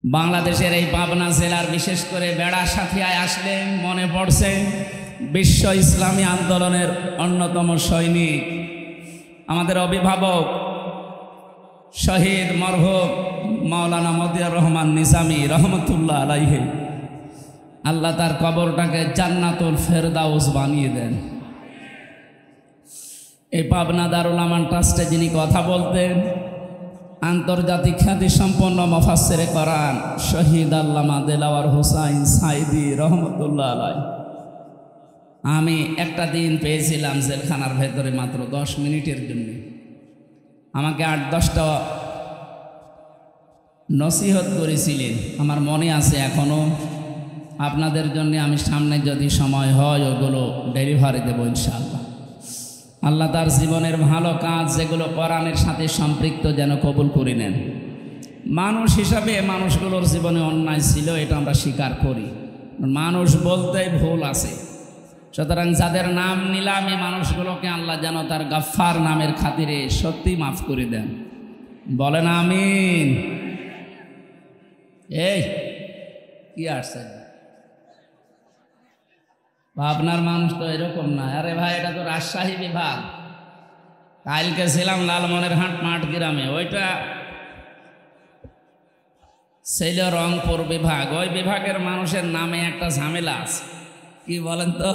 বাংলাদেশের এই পাবনা জেলার বিশেষ করে বেড়া সাথিয়ায় আসলে মনে পড়ছে বিশ্ব ইসলামী আন্দোলনের অন্যতম সৈনিক, আমাদের অভিভাবক শহীদ মরহুম মাওলানা মতিয়ার রহমান নিজামী রহমতুল্লাহ আলাইহি। আল্লাহ তার কবরটাকে জান্নাতুল ফেরদাউস বানিয়ে দেন। এই পাবনা দারুল আমান ট্রাস্টে যিনি কথা বলতেন, আন্তর্জাতিক খ্যাতি সম্পন্ন মুফাসসিরে কোরআন শহীদ আল্লামা দেলাওয়ার হোসাইন সাইদি রহমতুল্লাহ আলাইহি। আমি একটা দিন পেয়েছিলাম জেলখানার ভেতরে মাত্র 10 মিনিটের জন্য। আমাকে 8-10টা নসিহত করেছিলেন, আমার মনে আছে এখনো। আপনাদের জন্য আমি সামনে যদি সময় হয় ওগুলো ডেলিভারি দেবো ইনশাআল্লাহ। আল্লাহ তার জীবনের ভালো কাজ যেগুলো কোরআনের সাথে সম্পৃক্ত যেন কবুল করে নেন। মানুষ হিসাবে মানুষগুলোর জীবনে অন্যায় ছিল, এটা আমরা স্বীকার করি। মানুষ বলতেই ভুল আছে, সুতরাং যাদের নাম নিলাম এই মানুষগুলোকে আল্লাহ যেন তার গাফফার নামের খাতিরে সত্যি মাফ করে দেন। বলেন আমিন। এই কি আসছে আপনার মানুষ তো এরকম না। আরে ভাই, এটা তো রাজশাহী বিভাগ। কালকে ছিলাম লালমনিরহাট মাঠ গ্রামে, ওইটা ছিল রংপুর বিভাগ। ওই বিভাগের মানুষের নামে একটা ঝামেলা আছে, কি বলেন তো?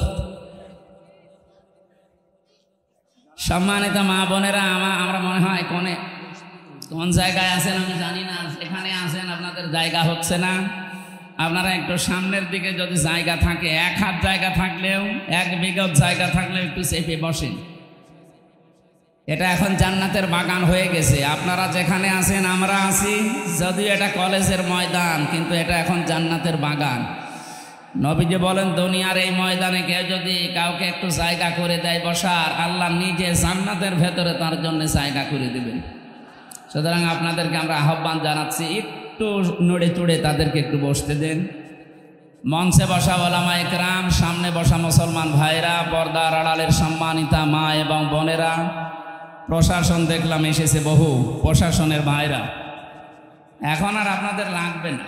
সম্মানিত মা বোনেরা, আমরা মনে হয় কোন জায়গায় আছেন আমি জানি না, এখানে আছেন, আপনাদের জায়গা হচ্ছে না। আপনারা একটু সামনের দিকে যদি জায়গা থাকে, 1 হাত জায়গা থাকলেও, 1 বিঘত জায়গা থাকলেও একটু চেপে বসেন। এটা এখন জান্নাতের বাগান হয়ে গেছে। আপনারা যেখানে আছেন আমরা আছি, যদিও এটা কলেজের ময়দান, কিন্তু এটা এখন জান্নাতের বাগান। নবীজি বলেন, দুনিয়ার এই ময়দানে কেউ যদি কাউকে একটু জায়গা করে দেয় বসার, আল্লাহ নিজে জান্নাতের ভেতরে তার জন্য জায়গা করে দেবেন। সুতরাং আপনাদেরকে আমরা আহ্বান জানাচ্ছি, একটু নড়ে চড়ে তাদেরকে একটু বসতে দেন। মঞ্চে বসা ওলামায়ে কেরাম, সামনে বসা মুসলমান ভাইরা, পর্দার আড়ালের সম্মানিতা মা এবং বোনেরা, প্রশাসন দেখলাম এসেছে বহু, প্রশাসনের ভাইরা। এখন আর আপনাদের লাগবে না।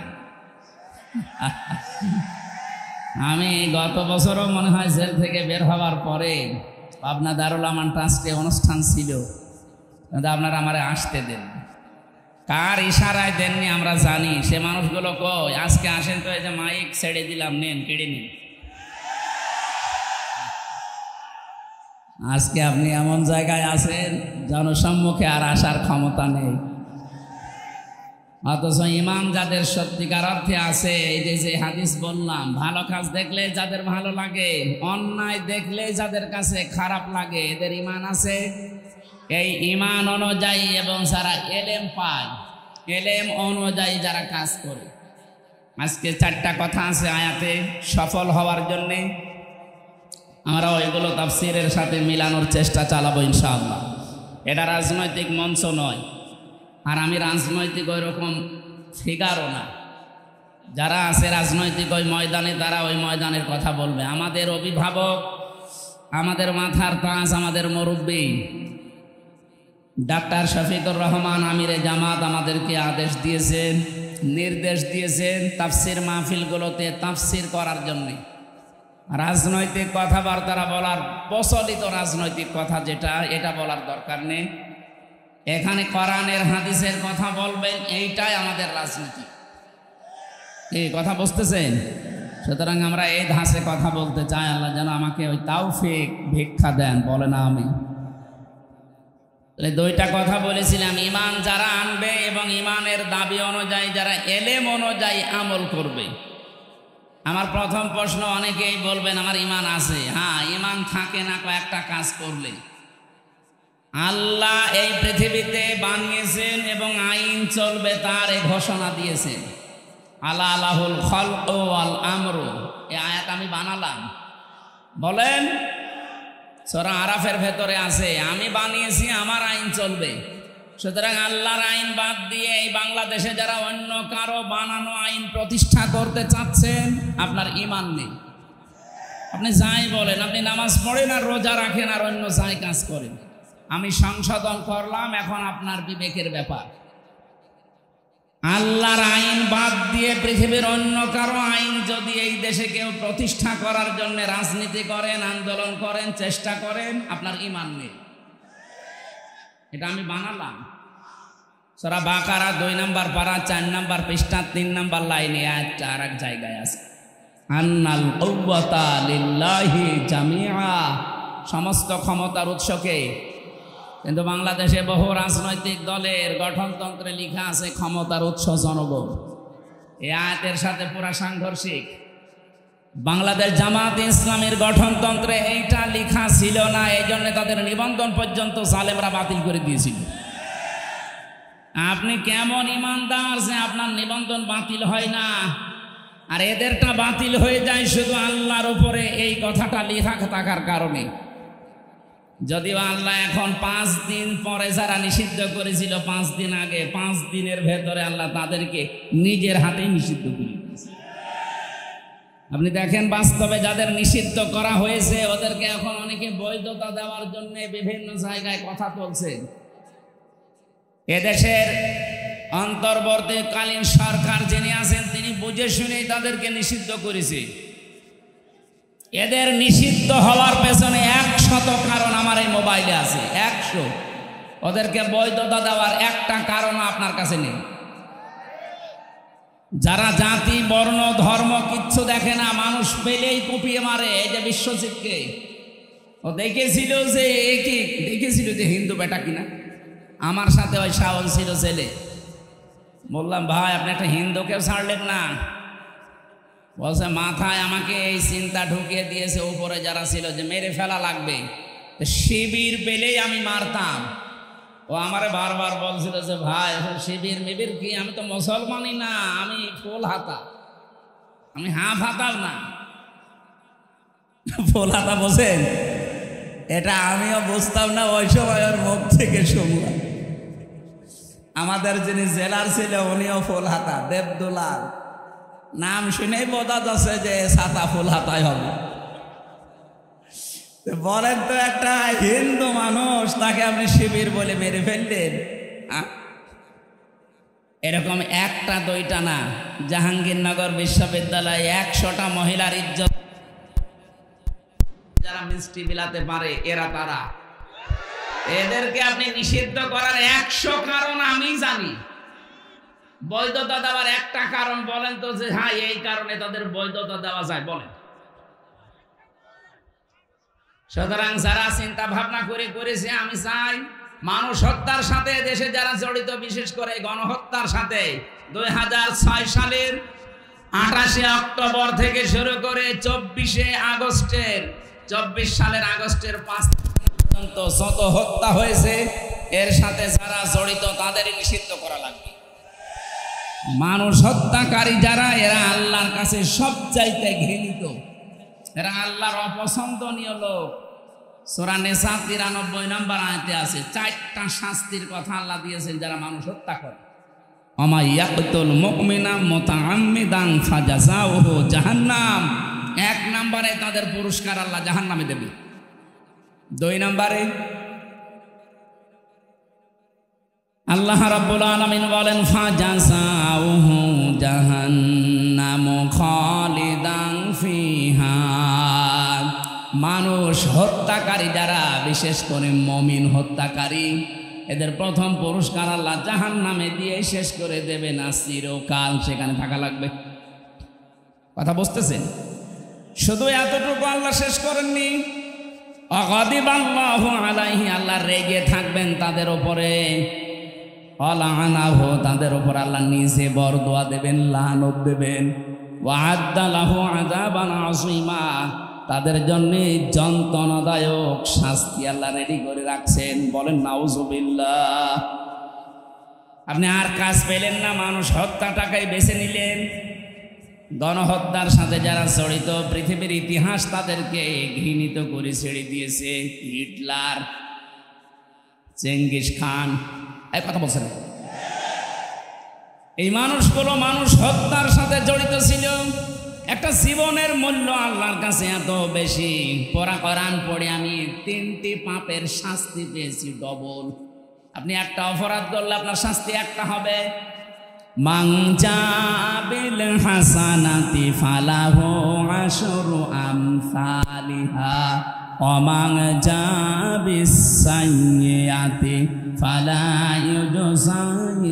আমি গত বছরও মনে হয় জেল থেকে বের হওয়ার পরে পাবনা দারুল আমান ট্রাস্টে অনুষ্ঠান ছিল, কিন্তু আপনারা আমারে আসতে দেন। কার ইশারায় দেননি আমরা জানি। সে মানুষগুলো কই? আজকে আসেন তো, এই যে মাইক ছেড়ে দিলাম, নেন, কেড়ে নিন। আজকে আপনি এমন জায়গায় আছেন জনসম্মুখে আর আসার ক্ষমতা নেই, অথচ ইমান যাদের সত্যিকার অর্থে আছে, এই যে হাদিস বললাম, ভালো কাজ দেখলে যাদের ভালো লাগে, অন্যায় দেখলে যাদের কাছে খারাপ লাগে, এদের ইমান আছে। এই ইমান অনুযায়ী এবং যারা এলেম পায়, এলেম অনুযায়ী যারা কাজ করে। আজকে 4টা কথা আছে আয়াতে সফল হওয়ার জন্যে, আমরা ওইগুলো তাফসীরের সাথে মিলানোর চেষ্টা চালাবো ইনশাআল্লাহ। এটা রাজনৈতিক মঞ্চ নয়, আর আমি রাজনৈতিক ওই রকম ফিগারও না। যারা আছে রাজনৈতিক ওই ময়দানে, তারা ওই ময়দানের কথা বলবে। আমাদের অভিভাবক, আমাদের মাথার তাজ, আমাদের মুরব্বী ডাক্তার শফিকুর রহমান আমিরে জামাত আমাদেরকে আদেশ দিয়েছেন, নির্দেশ দিয়েছেন তাফসির মাহফিলগুলোতে তাফসির করার জন্যে। রাজনৈতিক কথাবার্তা বলার, প্রচলিত রাজনৈতিক কথা যেটা, এটা বলার দরকার নেই। এখানে কোরআনের হাদিসের কথা বলবেন, এইটাই আমাদের রাজনীতি। এই কথা বুঝতেছেন? সুতরাং আমরা এই ধাঁচে কথা বলতে চাই। আল্লাহ যেন আমাকে ওই তাওফিক ভিক্ষা দেন, বলে না আমি। 2টা কথা বলেছিলাম, ইমান যারা আনবে এবং ইমানের দাবি অনুযায়ী যারা এলেম অনুযায়ী আমল করবে। আমার প্রথম প্রশ্ন, অনেকেই বলবেন আমার ইমান আছে। হ্যাঁ, ইমান থাকে না কয়েকটা কাজ করলে। আল্লাহ এই পৃথিবীতে বানিয়েছেন এবং আইন চলবে তার, এই ঘোষণা দিয়েছেন। আলা আলাহুল খালকু ওয়াল আমরু, এই আয়াত আমি বানালাম। বলেন, সূরা আরাফের ভেতরে আছে, আমি বানিয়েছি, আমার আইন চলবে। সুতরাং আল্লাহর আইন বাদ দিয়ে এই বাংলাদেশে যারা অন্য কারো বানানো আইন প্রতিষ্ঠা করতে চাচ্ছেন, আপনার ইমান নেই। আপনি যাই বলেন, আপনি নামাজ পড়েন আর রোজা রাখেন আর অন্য যাই কাজ করেন, আমি সংশোধন করলাম, এখন আপনার বিবেকের ব্যাপার। আল্লাহর আইন বাদ বাদ দিয়ে পৃথিবীর অন্য কারো আইন যদি এই দেশে কেউ প্রতিষ্ঠা করার জন্য রাজনীতি করেন, আন্দোলন করেন, চেষ্টা করেন, আপনার ঈমান নেই। এটা আমি বানালাম। সূরা বাকারা 2 নম্বর পারা 4 নম্বর পৃষ্ঠা 3 নম্বর লাইনে আয়াতটা আর এক জায়গায় আছে, আন্নাল কুওয়াতা লিল্লাহি জামিআ, সমস্ত ক্ষমতার উৎসকে। কিন্তু বাংলাদেশে বহু রাজনৈতিক দলের গঠনতন্ত্রে লেখা আছে ক্ষমতার উৎস জনগণ। এই আয়াতের সাথে পুরা সাংঘর্ষিক। বাংলাদেশ জামাত ইসলামের গঠনতন্ত্রে এইটা লেখা ছিল না, এই জন্য তাদের নিবন্ধন পর্যন্ত জালেমরা বাতিল করে দিয়েছিল। আপনি কেমন ইমানদার যে আপনার নিবন্ধন বাতিল হয় না, আর এদেরটা বাতিল হয়ে যায় শুধু আল্লাহর উপরে এই কথাটা লেখা থাকার কারণে। যদিও আল্লাহ এখন 5 দিন পরে যারা নিষিদ্ধ করেছিল 5 দিন আগে, 5 দিনের ভেতরে আল্লাহ তাদেরকে নিজের হাতেই নিষিদ্ধ করে দিয়েছে। আপনি দেখেন বাস্তবে যাদের নিষিদ্ধ করা হয়েছে ওদেরকে এখন অনেকে বৈধতা দেওয়ার জন্য বিভিন্ন জায়গায় কথা চলছে। এদেশের অন্তর্বর্তীকালীন সরকার যিনি আছেন তিনি বুঝে শুনেই তাদেরকে নিষিদ্ধ করেছে। এদের নিষিদ্ধ হওয়ার পেছনে 100 কারণ আমার এই মোবাইলে আছে, 100। ওদেরকে বৈধতা দেওয়ার একটা কারণ আপনার কাছে নেই। যারা জাতি, বর্ণ, ধর্ম কিচ্ছু দেখে না, মানুষ পেলেই কুপিয়ে মারে। এই যে বিশ্বজিৎকে, ও দেখেছিল যে হিন্দু বেটা কিনা। আমার সাথে ওই শাওন ছিল ছেলে। বললাম ভাই আপনি একটা হিন্দুকেও ছাড়লেন না। বলছে মাথায় আমাকে এই চিন্তা ঢুকিয়ে দিয়েছে উপরে যারা ছিল যে মেরে ফেলা লাগবে, শিবির পেলেই আমি মারতাম। ও আমারে বারবার বলছিল যে ভাই শিবির মিবির কি, আমি তো মুসলমানই না, আমি ফুল হাতা, আমি হাফ হাতাও না। ফুল হাতা বোঝেন? এটা আমিও বুঝতাম না, ওই সময় ওর মুখ থেকে শুনলাম। আমাদের যিনি জেলার ছিল উনিও ফুল হাতা, দেবদুলাল, নাম শুনেই বোঝা যাচ্ছে যে ছাতা ফুল হাতাই হবে। বলেন তো একটা হিন্দু মানুষ তাকে আপনি শিবির বলে মেরে ফেললেন। এরকম একটা দুইটা না, জাহাঙ্গীরনগর বিশ্ববিদ্যালয়ে 100টা মহিলার ইজ্জত যারা মিষ্টি বিলাতে পারে এরা তারা। এদেরকে আপনি নিষিদ্ধ করার 100 কারণ আমি জানি। বৈধতা দেওয়ার একটা কারণ বলেন তো যে হ্যাঁ এই কারণে তাদের বৈধতা দেওয়া যায়, বলেন। সুতরাং যারা চিন্তা ভাবনা করেছে, আমি চাই মানুষ হত্যার সাথে দেশে যারা জড়িত, বিশেষ করে গণহত্যার সাথে 2006 সালের 28 অক্টোবর থেকে শুরু করে 24 সালের আগস্টের 5 পর্যন্ত যত হত্যা হয়েছে এর সাথে যারা জড়িত তাদের নিষিদ্ধ করা লাগবে। মানুষ হত্যাকারী যারা, এরা আল্লাহর কাছে সবচাইতে ঘৃণিত, এরা আল্লাহর অপছন্দনীয় লোক। সূরা নিসা 93 নম্বর আয়াতে আছে 4টা শাস্তির কথা আল্লাহ দিয়েছেন যারা মানুষ হত্যা করে। ওমা ইয়াকতুল মুমিনা মুতাআম্মিদান ফাজাযাউহু জাহান্নাম। 1 নম্বরে তাদের পুরস্কার আল্লাহ জাহান্নামে দেবে। 2 নম্বরে আল্লাহ রাব্বুল আলামিন বলেন ফাজাযাউহু জাহান্নামু খালিদান ফিহা। মানুষ হত্যাকারী যারা, বিশেষ করে মুমিন হত্যাকারী, এদের প্রথম পুরস্কার আল্লাহ জাহান্নামে দিয়ে শেষ করে দেবে না, চিরকাল সেখানে থাকা লাগবে। কথা বুঝতেছেন? শুধু এতটুকু আল্লাহ শেষ করেননি, অগাদিবাল্লাহু আলাইহি, আল্লাহ রেগে থাকবেন তাদের উপরে, অলানাহু, তাদের উপর আল্লাহ নিজে বরদোয়া দেবেন, লানত দেবেন, ওয়া'আদ্দা লাহু আযাবান আযীমা, তাদের জন্য যন্ত্রণাদায়ক শাস্তি আল্লাহ রেডি করে রাখছেন। বলেন নাউজুবিল্লাহ। আপনি আর কাজ পেলেন না, মানুষ হত্যাটাকেই বেছে নিলেন। গণহত্যার সাথে যারা জড়িত, পৃথিবীর ইতিহাস তাদেরকে ঘৃণিত করে ছেড়ে দিয়েছে। হিটলার, চেঙ্গিস খান, এই কথা বলছেন। এই মানুষগুলো মানুষ হত্যার সাথে জড়িত ছিল। একটা জীবনের মূল্য আল্লাহর কাছে এত বেশি। কোরআন পড়ে আমি 3টি পাপের শাস্তি পেয়েছি ডবল। আপনি একটা অপরাধ করলে আপনার শাস্তি একটা হবে। মান জাবিল হাসানাতি ফালাহু আশরু আমসালিহা ওয়া মান জাবিস সাইয়্যাতি ফালা ইউজা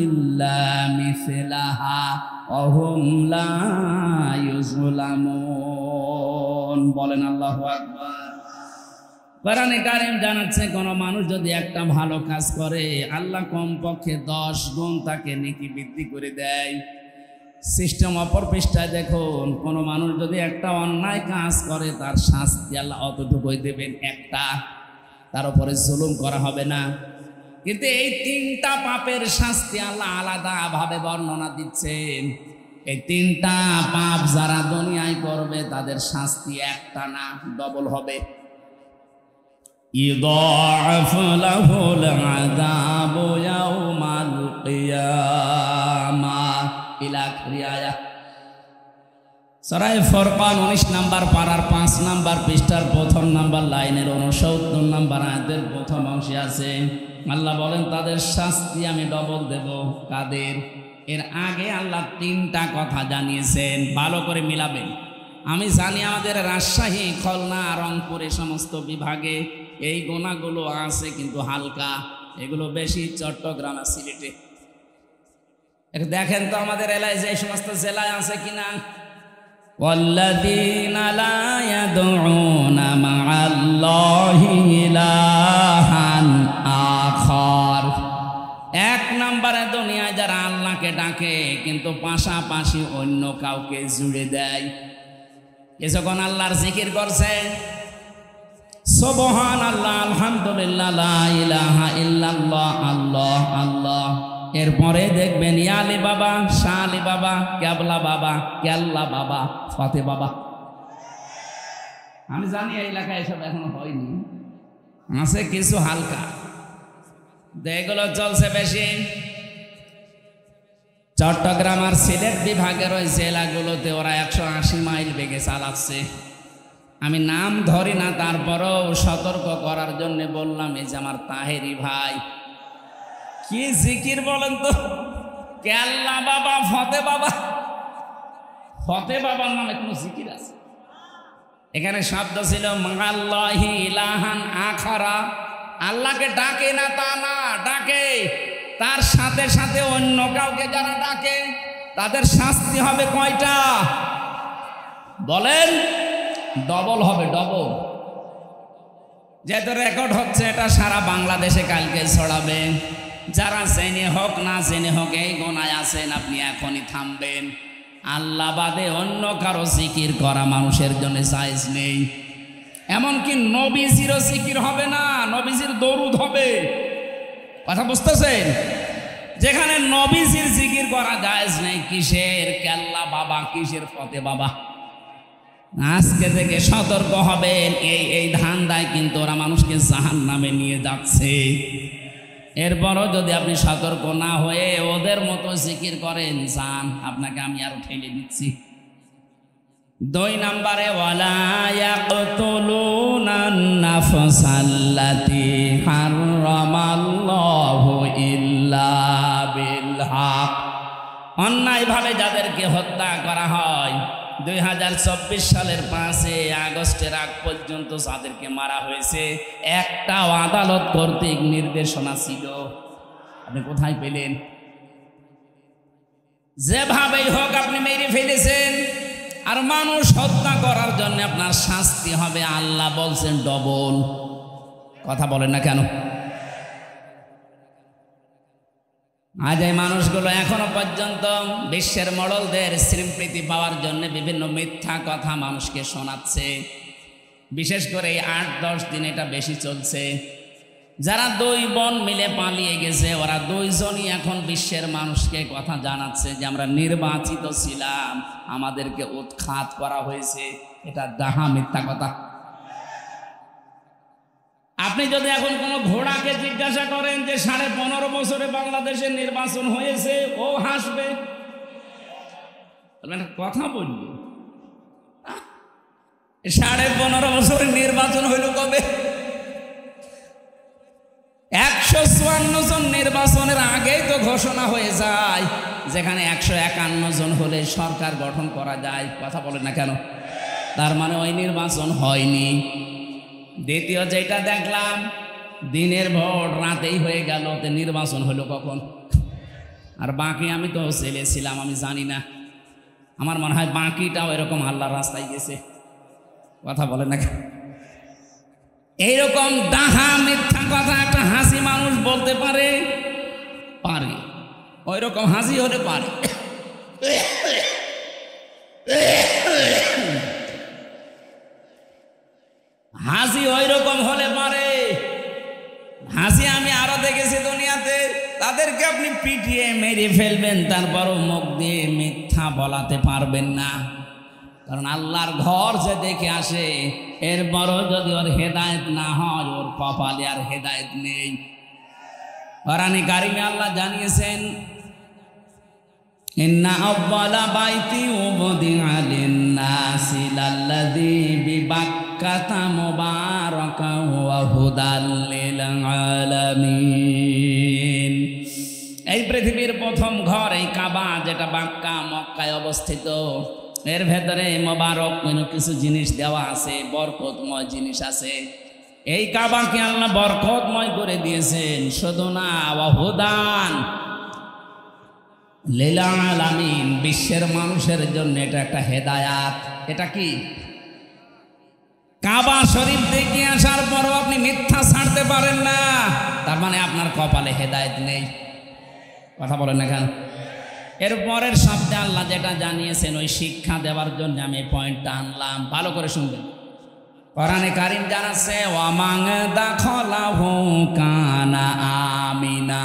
ইল্লা মিসলাহা ওয়া হুম লা ইউযলামুন। বলেন আল্লাহু আকবার। কোরআনে কারীম জানাচ্ছে কোন মানুষ যদি একটা ভালো কাজ করে আল্লাহ কমপক্ষে 10 গুণ তাকে নেকি বৃদ্ধি করে দেয়। সিস্টেম অপর পৃষ্ঠায় দেখুন, কোন মানুষ যদি একটা অন্যায় কাজ করে তার শাস্তি আল্লাহ অতটুকুই দেবেন, একটা, তার উপরে জুলুম করা হবে না। কিন্তু এই 3টা পাপের শাস্তি আল্লাহ আলাদা ভাবে বর্ণনা দিচ্ছেন। এই 3টা পাপ যারা দুনিয়ায় করবে তাদের শাস্তি একটা না, ডবল হবে। يضاعف له العذاب يوم القيامة إلى آخر آية। সূরা ফুরকান 19 নম্বর পারার 5 নম্বর পৃষ্ঠার 1ম নম্বর লাইনের 69 নম্বর আয়াতের প্রথম অংশে আছে আল্লাহ বলেন তাদের শাস্তি আমি ডবল দেব। কাদের? এর আগে আল্লাহ 3টা কথা জানিয়েছেন, ভালো করে মিলাবেন। আমি জানি আমাদের রাজশাহী, খুলনা, রংপুর এই সমস্ত বিভাগে এই গোনাগুলো আছে, কিন্তু হালকা, এগুলো বেশি চট্টগ্রাম আর সিলেটে। দেখেন তো আমাদের এলাকায় যে সমস্ত জেলায় আছে কিনা। ওয়াল্লাযীনা লা ইয়াদউনা মা'আল্লাহি ইলাহান আখার। 1 নম্বরে দুনিয়ায় যারা আল্লাহকে ডাকে কিন্তু পাশাপাশি অন্য কাউকে জুড়ে দেয়। যখন আল্লাহর জিকির করছে সুবহানাল্লাহ, আলহামদুলিল্লাহ, লা ইলাহা ইল্লাল্লাহ, আল্লাহ আল্লাহ, এরপরে দেখবেন ইয়ালি বাবা, শালি বাবা, কেবলা বাবা, কেল্লা বাবা, ফতে বাবা। আমি জানি এই এলাকায় এসব এখনো হয়নি, আছে কিছু হালকা, এগুলো চলছে বেশি। চট্টগ্রাম আর সিলেট বিভাগের ওই জেলাগুলোতে ওরা 180 মাইল বেগে চালাচ্ছে। আমি নাম ধরি না, তারপরও সতর্ক করার জন্য বললাম। এই যে আমার তাহেরি ভাই, কি জিকির বলেন তো, কেল্লা বাবা, ফতে বাবা। ফতে বাবার নামে কোনো জিকির আছে? এখানে শব্দ ছিল মা'আল্লাহি ইলাহান আখারা, আল্লাহকে ডাকে না তা না, ডাকে, তার সাথে সাথে অন্য কাউকে যারা ডাকে তাদের শাস্তি হবে কয়টা বলেন? ডবল হবে, ডবল। যেহেতু রেকর্ড হচ্ছে, এটা সারা বাংলাদেশে কালকে ছড়াবে। যারা জেনে হোক না জেনে হোক এই গোনায় আছেন, আপনি এখনই থামবেন। আল্লাহ বাদে অন্য কারো জিকির করা মানুষের জন্য জায়েজ নেই। এমনকি নবীজিরও জিকির হবে না, নবীজির দরুদ হবে। কথা বুঝতেছেন? যেখানে নবীজির জিকির করা জায়েজ নেই, কিসের কেল্লা বাবা, কিসের ফতে বাবা? আজকে থেকে সতর্ক হবেন। এই ধান্দায় কিন্তু ওরা মানুষকে জাহান্নামে নিয়ে যাচ্ছে। এরপরও যদি আপনি সতর্ক না হয়ে ওদের মতো জিকির করেন, যান, আপনাকে আমি আরো ঠেলে দিচ্ছি। 2 নম্বরে ওয়ালা ইয়াকতুলুনান নাফসাল্লাতী হারামাল্লাহু ইল্লা বিল হক। অন্যায়ভাবে যাদেরকে হত্যা করা হয়, 2024 সালের 5 আগস্টের আগ পর্যন্ত যাদেরকে মারা হয়েছে, একটাও আদালত কর্তৃক নির্দেশনা ছিল। আপনি কোথায় পেলেন? যেভাবেই হোক আপনি মেরে ফেলেছেন, আর মানুষ হত্যা করার জন্য আপনার শাস্তি হবে, আল্লাহ বলছেন ডবল। কথা বলেন না কেন? আজ এই মানুষগুলো এখনো পর্যন্ত বিশ্বের মডলদের স্বীকৃতি পাওয়ার জন্য বিভিন্ন মিথ্যা কথা মানুষকে শোনাচ্ছে। বিশেষ করে এই 8-10 দিন এটা বেশি চলছে। যারা 2 বোন মিলে পালিয়ে গেছে, ওরা 2 জনই এখন বিশ্বের মানুষকে কথা জানাচ্ছে যে আমরা নির্বাচিত ছিলাম, আমাদেরকে উৎখাত করা হয়েছে। এটা ডাহা মিথ্যা কথা। আপনি যদি এখন কোনো ঘোড়াকে জিজ্ঞাসা করেন যে 15.5 বছরে বাংলাদেশের নির্বাচন হয়েছে, ও হাসবে, কথা বলবে 15.5 বছরে নির্বাচন হইল কবে? 154 জন নির্বাচনের আগেই তো ঘোষণা হয়ে যায়, যেখানে 151 জন হলে সরকার গঠন করা যায়। কথা বলেন না কেন? তার মানে ওই নির্বাচন হয়নি। দ্বিতীয় যেটা দেখলাম, দিনের ভোট রাতেই হয়ে গেল, তো নির্বাচন হলো কখন? আর বাকি আমি তো ছেলে ছিলাম, আমি জানি না। আমার মনে হয় বাকিটাও এরকম আল্লাহর রাস্তায় গেছে। কথা বলে না কেন? এইরকম ডাহা মিথ্যা কথা একটা হাসি মানুষ বলতে পারে, পারে ওই রকম হাসি হলে পারে। হাসি ওই রকম হলে পারে। হাসি আমি আরো দেখেছি দুনিয়াতে, তাদেরকে আপনি পিটিয়ে মেরে ফেলবেন, তারপরও মুখ দিয়ে মিথ্যা বলাতে পারবেন না। কারণ আল্লাহর ঘর যে দেখে আসে, এরপরও যদি ওর হেদায়েত না হয়, ওর কপালে আর হেদায়েত নেই। কোরআনে কারিমে আল্লাহ জানিয়েছেন, ইন্না আউয়ালা বাইতি উবদিআ লিন-নাসি লাল্লাযী বিবাক্কাতা মুবারাকান ওয়া হুদাল লিল আলামিন। এই পৃথিবীর প্রথম ঘর এই কাবা, যেটা বাক্কা মক্কায় অবস্থিত। এর ভেতরে মোবারক কিছু জিনিস দেওয়া আছে, বরকতময় জিনিস আছে। এই কাবাকে আল্লাহ বরকতময় করে দিয়েছেন। শুধু না, ওয়া হুদান লিল আলামিন, বিশ্বের মানুষের জন্য এটা একটা হেদায়াত। এটা কি? কাবা শরীফ দেখে আসার পরও আপনি মিথ্যা ছাড়তে পারেন না, তার মানে আপনার কপালে হেদায়েত নেই। কথা বলেন না কেন? এর পরের শব্দে আল্লাহ যেটা জানিয়েছেন, ওই শিক্ষা দেওয়ার জন্য আমি এই পয়েন্টটা আনলাম, ভালো করে শুনবেন। কোরআনে কারিম জানাচ্ছে, ওয়ামান দাখালাহু কানা আমিনা।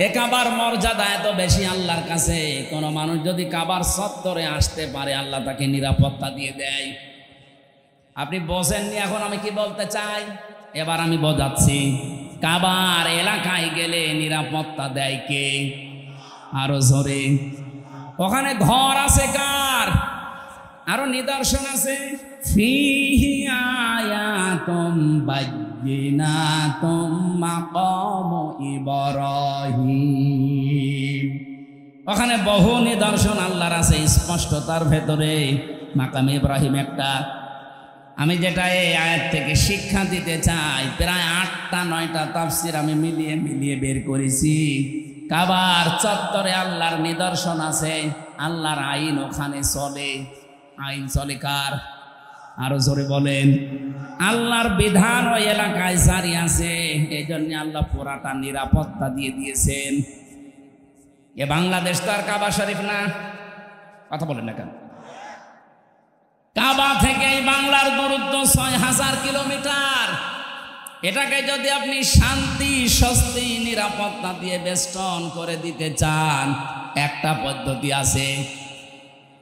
এ কাবার মর্যাদা এত বেশি আল্লাহর কাছে, কোন মানুষ যদি কাবার চত্বরে আসতে পারে, আল্লাহ তাকে নিরাপত্তা দিয়ে দেয়। আপনি বোঝেননি এখন আমি কি বলতে চাই? এবার আমি বোঝাচ্ছি। কাবার এলাকায় গেলে নিরাপত্তা দেয় কে? আরো জোরে। ওখানে ঘর আছে কার? আরো নিদর্শন আছে। ফিহি আয়াতুম বায়্যিনাতুম মাকামু ইব্রাহিম। ওখানে বহু নিদর্শন আল্লাহর আছে স্পষ্ট, তার ভেতরে মাকাম ইব্রাহিম একটা। আমি যেটা এই আয়াত থেকে শিক্ষা দিতে চাই, প্রায় 8টা-9টা তাফসির আমি মিলিয়ে মিলিয়ে বের করেছি। কাবার চত্বরে আল্লাহর নিদর্শন আছে, আল্লাহর আইন ওখানে চলে। আইন চলে কার? আরো জোরে বলেন। আল্লাহর বিধান ওই এলাকায় জারি আছে, এই জন্য আল্লাহ পুরাটা নিরাপত্তা দিয়ে দিয়েছেন। এ বাংলাদেশ তো আর কাবা শরীফ না। কথা বলেন না কেন? কাবা থেকে এই বাংলার দূরত্ব 6000 কিলোমিটার। এটাকে যদি আপনি শান্তি, স্বস্তি, নিরাপত্তা দিয়ে বেষ্টন করে দিতে চান, একটা পদ্ধতি আছে।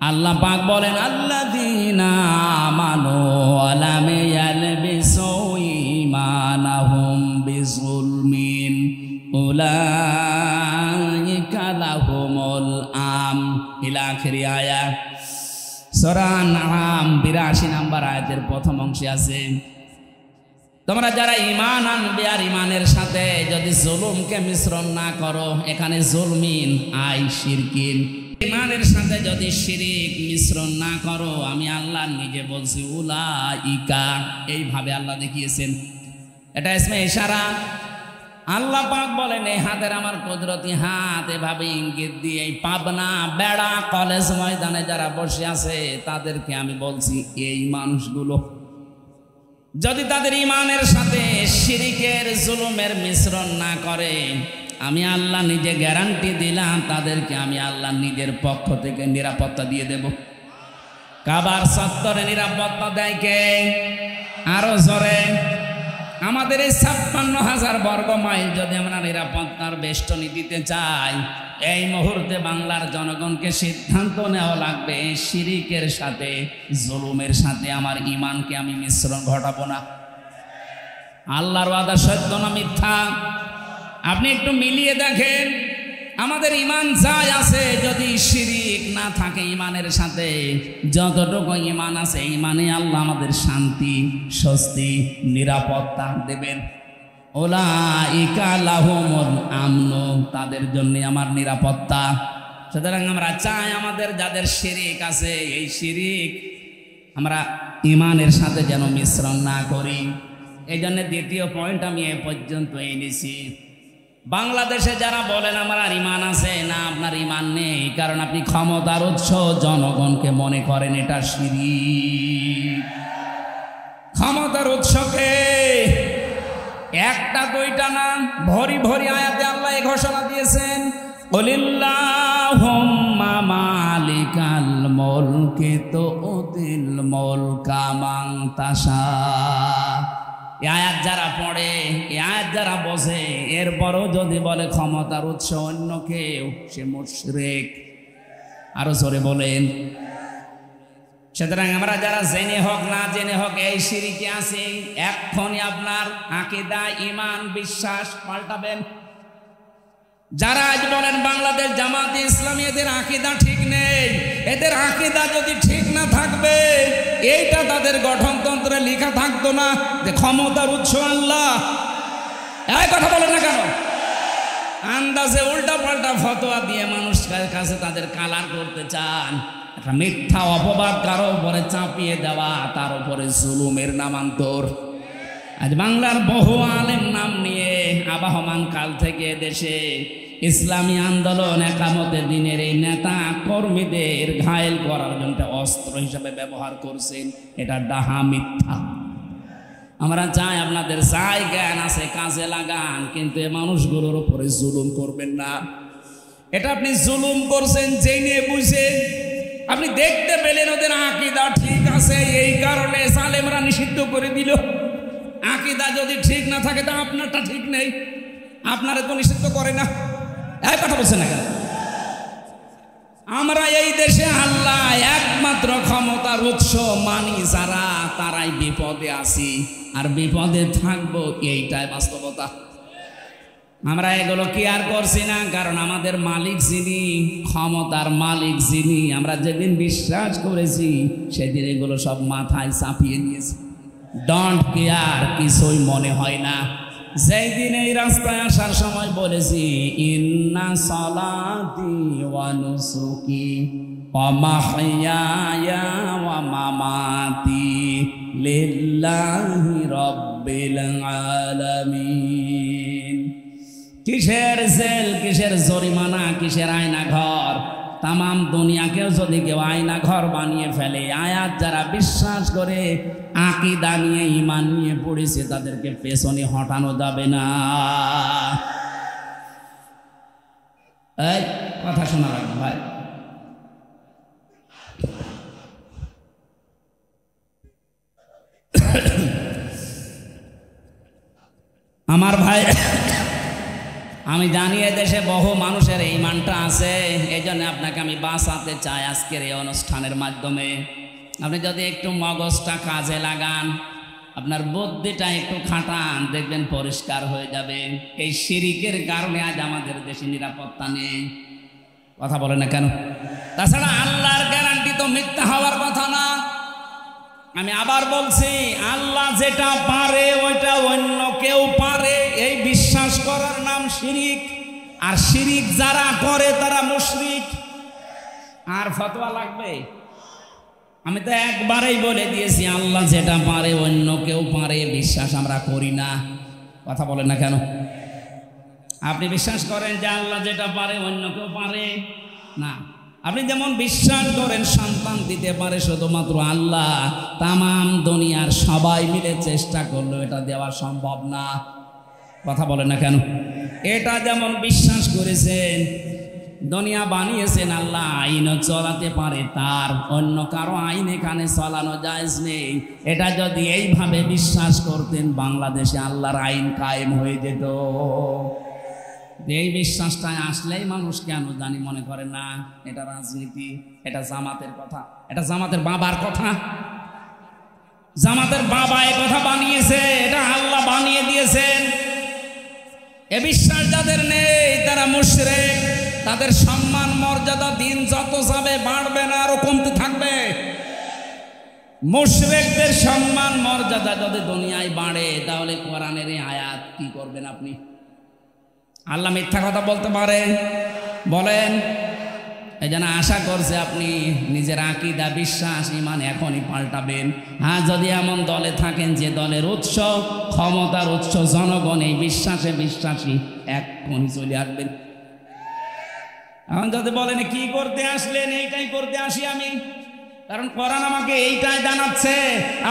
আল্লাহ পাক বলেন, আল্লাযীনা আমানু ওয়া লাম ইয়ালবিসু ঈমানাহুম বিযুলমিন উলাইকা লাহুমুল আমন। ইলা আখির আয়াত। সূরা আন-নাম 82 নম্বর আয়াতের প্রথম অংশে আছে, তোমরা যারা ঈমান আনবে আর ঈমানের সাথে যদি জুলুমকে মিশ্রণ না করো, এখানে জুলমিন আই শিরকিন, ঈমানের সাথে যদি শিরিক মিশ্রণ না করো, আমি আল্লাহ নিজে বলছি উলাইকা। এইভাবে আল্লাহ দেখিয়েছেন, এটা ইসমে ইশারা। আল্লাহ পাক বলেন, এই হাতের আমার কুদরতি হাত, এভাবে ইঙ্গিত দিয়ে এই পাবনা বেড়া কলেজ ময়দানে যারা বসে আছে তাদেরকে আমি বলছি, এই মানুষগুলো যদি তাদের ঈমানের সাথে শিরিকের জুলুমের মিশ্রণ না করে, আমি আল্লাহ নিজে গ্যারান্টি দিলাম, তাদেরকে আমি আল্লাহ নিজের পক্ষ থেকে নিরাপত্তা দিয়ে দেব। কাবার চত্বরে নিরাপত্তা দেয় কে? আরো জোরে। আমাদের এই 56,000 বর্গ মাইল যদি আমরা নিরাপত্তার বেষ্টনী দিতে চাই, এই মুহূর্তে বাংলার জনগণকে সিদ্ধান্ত নেওয়া লাগবে, শিরিকের সাথে জুলুমের সাথে আমার ঈমানকে আমি মিশ্রণ ঘটাবো না। আল্লাহর ওয়াদা সত্য না মিথ্যা? আপনি একটু মিলিয়ে দেখেন, আমাদের ঈমান যাই আছে, যদি শিরিক না থাকে ঈমানের সাথে, যতটুকু ঈমান আছে ঈমানে আল্লাহ আমাদের শান্তি, স্বস্তি, নিরাপত্তা দেবেন। উলাইকা লাহুমুল আমন, তাদের জন্য আমার নিরাপত্তা। সুতরাং আমরা চাই আমাদের যাদের শিরিক আছে এই শিরিক আমরা ইমানের সাথে যেন মিশ্রণ না করি। এই জন্য দ্বিতীয় পয়েন্ট আমি এ পর্যন্ত এনেছি। বাংলাদেশে যারা বলেন আমার আর ইমান আছে, না আপনার ইমান নেই, কারণ আপনি ক্ষমতার উৎস জনগণকে মনে করেন এটা শিরিক। ক্ষমতার উৎসকে একটা দুইটা না, ভরি ভরি আয়াতে আল্লাহ এই ঘোষণা দিয়েছেন, কুলিল্লাহুম্মা মালিকাল মুলকি তুতিল মুলকা মান তাশা। এই আয়াত যারা পড়ে, এই আয়াত যারা বসে, এরপরও যদি বলে ক্ষমতার উৎস অন্য কেউ, সে মুশরিক। আরো জোরে বলেন। সুতরাং আমরা যারা জেনে হোক না জেনে হোক এই শিরিকে আছি, এক্ষুনি আপনার আকীদা, ঈমান, বিশ্বাস পাল্টাবেন। যারা আজ বলেন বাংলাদেশ জামাতে ইসলামী এদের আকীদা ঠিক নেই, এদের আকীদা যদি ঠিক না থাকবে এইটা তাদের গঠনতন্ত্রে লেখা থাকতো না যে ক্ষমতার উৎস আল্লাহ। এই কথা বলেন না কেন? আন্দাজে উল্টা পাল্টা ফতোয়া দিয়ে মানুষের কাছে তাদের কালার করতে চান। একটা মিথ্যা অপবাদ কারো উপরে চাপিয়ে দেওয়া, তার উপরে জুলুমের নামান্তর। আজ বাংলার বহু আলেম নাম নিয়ে আবাহমান কাল থেকে দেশে ইসলামী আন্দোলন, একামতে দিনের এই নেতা কর্মীদের ঘায়েল করার জন্য অস্ত্র হিসাবে ব্যবহার করছেন। এটা ডাহা, মিথ্যা। আমরা চাই আপনাদের যাই জ্ঞান আছে কাজে লাগান, কিন্তু এই মানুষগুলোর উপরে জুলুম করবেন না। এটা আপনি জুলুম করছেন জেনে বুঝে। আপনি দেখতে পেলেন ওদের আকীদা ঠিক আছে, এই কারণে সালেমরা নিষিদ্ধ করে দিল। আকীদা যদি ঠিক না থাকে তা আপনারটা ঠিক নেই, আপনারা তো নিষিদ্ধ করে না। এই কথা বলছেন না কেন? আমরা এই দেশে আল্লাহ একমাত্র ক্ষমতার উৎস মানি যারা, তারাই বিপদে আছি আর বিপদে থাকবো, এইটাই বাস্তবতা। আমরা এগুলো কেয়ার করছি না, কারণ আমাদের মালিক যিনি, ক্ষমতার মালিক যিনি, আমরা যেদিন বিশ্বাস করেছি সেদিন এগুলো সব মাথায় চাপিয়ে নিয়েছি। ডোন্ট কেয়ার, কিছুই মনে হয় না। যেই দিন এই রাস্তায় আসার সময় বলেছি ইন্না সালাতি ওয়া নুসুকি ওয়া মাহইয়ায়া ওয়া মামাতি লিল্লাহি রাব্বিল আলামিন। কিসের জেল, কিসের জরিমানা, কিসের আয়না ঘর? তামাম দুনিয়াকেও যদি কেউ আয়না ঘর বানিয়ে ফেলে, আয়াত যারা বিশ্বাস করে আকীদা নিয়ে, ঈমান নিয়ে পড়েছে, তাদেরকে পেছনে হটানো যাবে না। এই কথা শোনা রাখবেন ভাই। আমার ভাই, আমি জানি দেশে বহু মানুষের ঈমানটা আছে, এই জন্য আপনাকে আমি বাঁচাতে চাই আজকের এই অনুষ্ঠানের মাধ্যমে। আপনি যদি একটু মগজটা কাজে লাগান, আপনার বুদ্ধিটা একটু খাটান, দেখবেন পরিষ্কার হয়ে যাবে। এই শিরিকের কারণে আজ আমাদের দেশে নিরাপত্তা নেই। কথা বলে না কেন? তাছাড়া আল্লাহর গ্যারান্টি তো মিথ্যা হওয়ার কথা না। আমি আবার বলছি, আল্লাহ যেটা পারে ওইটা অন্য কেউ পারে, এই বিশ্বাস করার নাম শিরিক। আর শিরিক যারা করে তারা মুশরিক। আর ফতোয়া লাগবে? আমি তো একবারেই বলে দিয়েছি, আল্লাহ যেটা পারে অন্য কেউ পারে, বিশ্বাস আমরা করি না। কথা বলেন না কেন? আপনি বিশ্বাস করেন যে আল্লাহ যেটা পারে অন্য কেউ পারে না? আপনি যেমন বিশ্বাস করেন সন্তান দিতে পারে শুধুমাত্র আল্লাহ, তামাম দুনিয়ার সবাই মিলে চেষ্টা করলেও এটা দেওয়া সম্ভব না। কথা বলেন না কেন? এটা যেমন বিশ্বাস করেছেন দুনিয়া বানিয়েছেন আল্লাহ, আইনও চলাতে পারে তার, অন্য কারো আইন এখানে চালানো জায়েজ নেই। এটা যদি এইভাবে বিশ্বাস করতেন, বাংলাদেশে আল্লাহর আইন কায়েম হয়ে যেত। এই বিশ্বাসটা আসলেই মানুষ কেন জানি মনে করে না এটা রাজনীতি, এটা জামাতের কথা, এটা জামাতের বাবার কথা। জামাতের বাবা এ কথা বানিয়েছে, এটা আল্লাহ বানিয়ে দিয়েছেন। এ বিশ্বাস যাদের নেই তারা মুশরিক। তাদের সম্মান মর্যাদা দিন যত যাবে বাড়বে না, আরো কমতে থাকবে। মুশরিকদের সম্মান মর্যাদা যদি দুনিয়ায় বাড়ে তাহলে কোরআনের এই আয়াত কি করবেন আপনি? আল্লাহ মিথ্যা কথা বলতে পারে? বলেন। এই জন্য আশা করছে আপনি নিজের আকীদা, বিশ্বাস, ঈমান এখনই পাল্টাবেন। হ্যাঁ, যদি এমন দলে থাকেন যে দলের উৎস, ক্ষমতার উৎস জনগণ, এই বিশ্বাসে বিশ্বাসী, এখনই চলে আসবেন। এখন যদি বলেন কি করতে আসলেন, এইটাই করতে আসি আমি, কারণ কোরআন আমাকে এইটাই জানাচ্ছে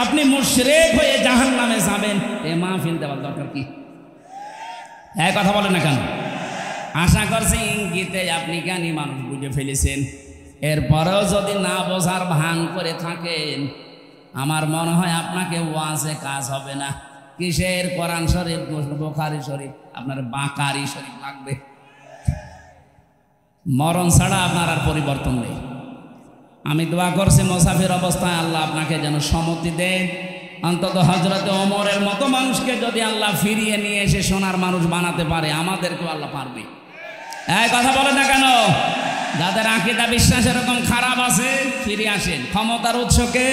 আপনি মুশরিক হয়ে জাহান্নামে যাবেন, এ মাহফিল দেওয়ার দরকার কি? এই কথা বলেন না কেন? আশা করছি ইঙ্গিতে আপনি জ্ঞানী মানুষ বুঝে ফেলেছেন। এরপরেও যদি না বোঝার ভান করে থাকেন, আমার মনে হয় আপনাকে ওয়াজে কাজ হবে না। কিসের কোরআন শরীফ, বুখারী শরীফ, আপনার বাকারি শরীফ লাগবে। মরণ ছাড়া আপনার আর পরিবর্তন নেই। আমি দোয়া করছি মুসাফির অবস্থায় আল্লাহ আপনাকে যেন সম্মতি দেন। অন্তত হযরত ওমরের মতো মানুষকে যদি আল্লাহ ফিরিয়ে নিয়ে এসে সোনার মানুষ বানাতে পারে, আমাদেরকেও আল্লাহ পারবে। এই কথা বলে না কেন? যাদের আকীদা বিশ্বাস এরকম খারাপ আছে, ফিরে আসেন। ক্ষমতার উৎসকে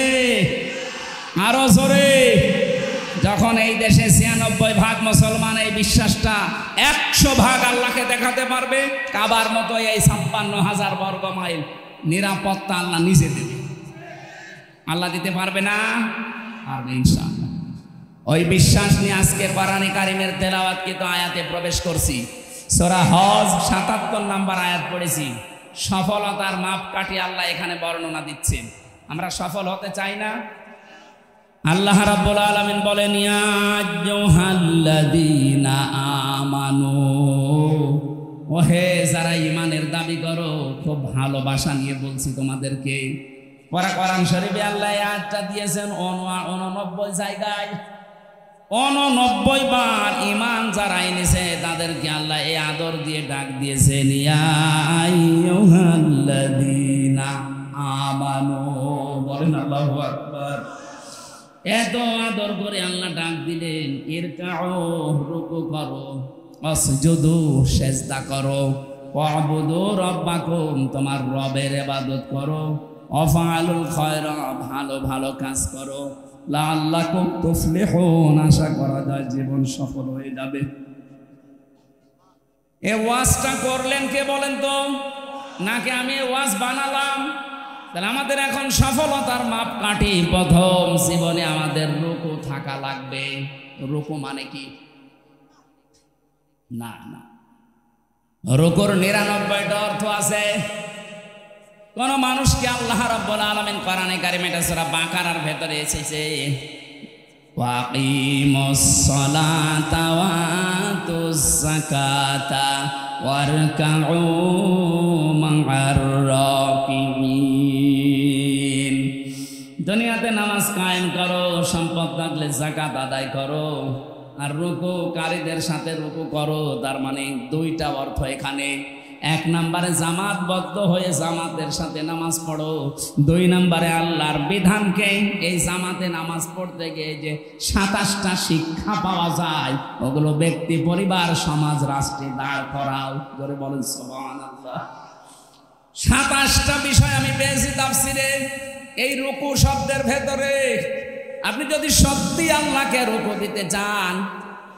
আরো জোরে। যখন এই দেশে ৯৬% মুসলমান এই বিশ্বাসটা ১০০% আল্লাহকে দেখাতে পারবে, কাবার মতো এই ৫৬,০০০ বর্গ মাইল নিরাপত্তা আল্লাহ নিজে দেবে। আল্লাহ দিতে পারবে না? পারবে ইনশাআল্লাহ। ওই বিশ্বাস নিয়ে আজকে কোরআনে কারিমের তেলাওয়াতকৃত আয়াতে প্রবেশ করছি। সূরা হজ ৭৭ নম্বর আয়াত পড়েছি। সফলতার মাপকাঠি আল্লাহ এখানে বর্ণনা দিচ্ছেন। আমরা সফল হতে চাই না? আল্লাহ রাব্বুল আলামিন বলেন, ইয়া আইয়ুহাল্লাযীনা আমানু, ওহে যারা ঈমানের দাবি করো, খুব ভালোবাসা নিয়ে বলছি তোমাদেরকে। কোরআন শরীফে আল্লাহ এই আয়াতটা দিয়েছেন 89 জায়গায়। 89 বার ঈমান যারা এনেছে তাদেরকে আল্লাহ এই আদর দিয়ে ডাক দিয়েছেন, ইয়া আইয়ুহাল্লাযীনা আমানু। বলেন আল্লাহু আকবার। এত আদর করে আল্লাহ ডাক দিলেন, ইরকাউ, রুকু করো, ওয়াসজুদু, সিজদা করো, ওয়াবুদু রাব্বাকুম, তোমার রবের ইবাদত করো, ওয়াফআলুল খায়রা, ভালো ভালো কাজ করো, লাআল্লাকুম তুফলিহুন, আশা করা যায় জীবন সফল হয়ে যাবে। এই ওয়াজটা করলেন কে বলেন তো? নাকি আমি ওয়াজ বানালাম? তাহলে আমাদের এখন সফলতার মাপকাঠি, প্রথম জীবনে আমাদের রুকু থাকা লাগবে। রুকু মানে কি? না না, রুকুর ৯৯টা অর্থ আছে। কোন মানুষকে আল্লাহ রাব্বুল আলামিন কোরআনে কারিমে সূরা বাকারার ভেতরে এসেছে, ওয়াকিমুস সালাতা ওয়া আতুজ যাকাতা ওয়ারকাউ মা'আর রাকিঈন। দুনিয়াতে নামাজ কায়েম করো, সম্পদ থাকলে যাকাত আদায় করো, আর রুকুকারীদের সাথে রুকু করো। তার মানে দুইটা অর্থ এখানে। ১ নম্বরে জামাতবদ্ধ হয়ে জামাতের সাথে নামাজ পড়ো। ২ নম্বরে আল্লাহর বিধানকে এই জামাতে নামাজ পড়তে গিয়ে যে ২৭টা শিক্ষা পাওয়া যায়, ওগুলো ব্যক্তি, পরিবার, সমাজ, রাষ্ট্রে দাঁড় করাও। জোরে বলেন সুবহানাল্লাহ। ২৭টা বিষয় আমি পেয়েছি তাফসিরে এই রুকু শব্দের ভেতরে। আপনি যদি সত্যি আল্লাহকে রুকু দিতে চান,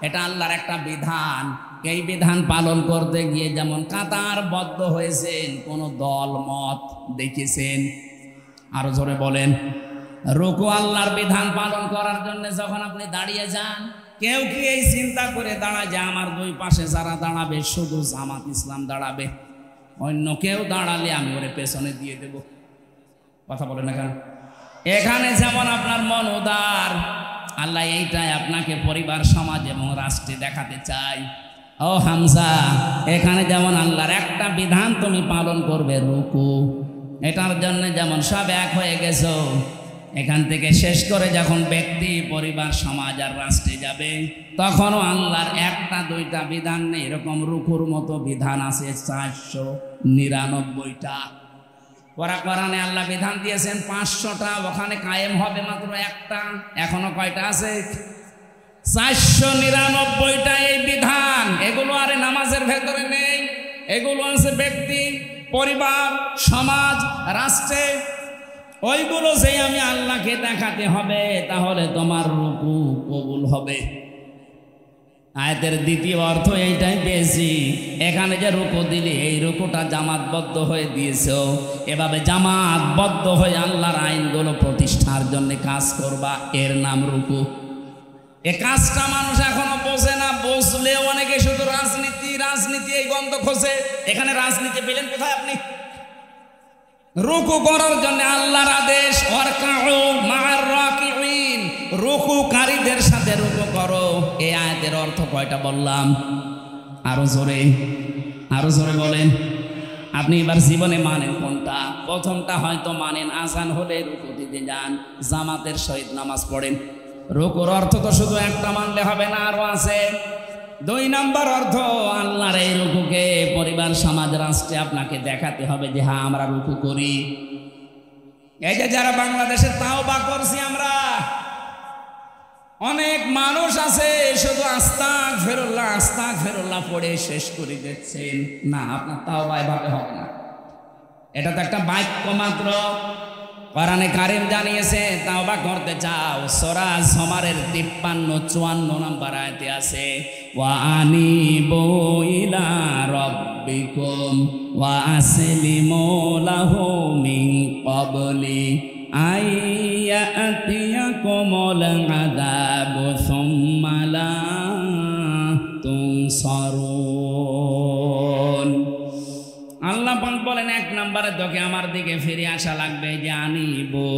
এটা আল্লাহর একটা বিধান। এই বিধান পালন করতে গিয়ে যেমন কাতারবদ্ধ হয়েছেন, কোন দল মত দেখেছেন? আরো জোরে বলেন। রুকু আল্লাহর বিধান পালন করার জন্য যখন আপনি দাঁড়িয়ে যান, কেউ কি এই চিন্তা করে দাঁড়ায় যে আমার দুই পাশে যারা দাঁড়াবে শুধু জামাত ইসলাম দাঁড়াবে, অন্য কেউ দাঁড়ালে আমি ওরে পেছনে দিয়ে দেব? কথা বলেন না কেন? এখানে যেমন আপনার মন উদার, আল্লাহ এইটাই আপনাকে পরিবার, সমাজ এবং রাষ্ট্রে দেখাতে চাই। ও হামজা, এখানে যেমন আল্লাহর একটা বিধান তুমি পালন করবে, রুকু, এটার জন্য যেমন সব এক হয়ে গেছো, এখান থেকে শেষ করে যখন ব্যক্তি, পরিবার, সমাজ আর রাষ্ট্রে যাবে, তখনও আল্লাহর একটা দুইটা বিধান নেই, এরকম রুকুর মতো বিধান আছে ৪৯৯টা। কোরআনে আল্লাহ বিধান দিয়েছেন ৫০০টা, ওখানে কায়েম হবে মাত্র একটা। এখনো কয়টা আছে? ৪৯৯টা এই বিধান। এগুলো আর নামাজের ভেতরে নেই, এগুলো আছে ব্যক্তি, পরিবার, সমাজ, রাষ্ট্রে। ওইগুলো যে আমি আল্লাহকে দেখাতে হবে, তাহলে তোমার রুকু কবুল হবে। আয়াতের দ্বিতীয় অর্থ এইটাই পেয়েছি, এখানে যে রুকু দিলি এই রুকুটা জামাতবদ্ধ হয়ে দিয়েছ, এভাবে জামাতবদ্ধ হয়ে আল্লাহর আইনগুলো প্রতিষ্ঠার জন্য কাজ করবা, এর নাম রুকু। এ কাজটা মানুষ এখনো বোঝে না, বুঝলেও অনেকে শুধু রাজনীতি রাজনীতি এই গন্ধ খোঁজে। এখানে রাজনীতি পেলেন কোথায় আপনি? রুকু করার জন্য আল্লাহর আদেশ, ওয়ারকাউ মা'আর রাকিঈন, রুকুকারীদের সাথে রুকু করো। এই আয়াতের অর্থ কয়টা বললাম? আরো জোরে বলেন। আপনি এবার জীবনে মানেন কোনটা? প্রথমটা হয়তো মানেন, আজান হলে রুকু দিতে যান, জামাতের সহিত নামাজ পড়েন। রুকুর অর্থ তো শুধু একটা মানলে হবে না, আরো আছে। 2 নম্বর অর্থ, আল্লাহর এই রুকুকে পরিবার সমাজ রাষ্ট্রে আপনাকে দেখাতে হবে যে হ্যাঁ আমরা রুকু করি। এই যে যারা বাংলাদেশে তাওবা করছি আমরা, অনেক মানুষ আছে শুধু আস্তাগফিরুল্লাহ পড়ে শেষ করে দিচ্ছেন। না, আপনার তাওবা এভাবে হবে না। এটা তো একটা বাক্য মাত্র। কোরআনে কারীম জানিয়েছে, তাওবা করতে চাও সূরা জুমারের 53-54 নম্বর আয়াতে আছে, ওয়া আনিবু ইলা রাব্বিকুম ওয়া আসলিমু লাহু মিন ক্বাবলি আইয়াতিয়াকুমুল আযাবু সুম্মা লা তুনসারুন। আল্লাহ পাক বলেন, 1 নম্বরে তোকে আমার দিকে ফিরে আসা লাগবে, যে আনিবু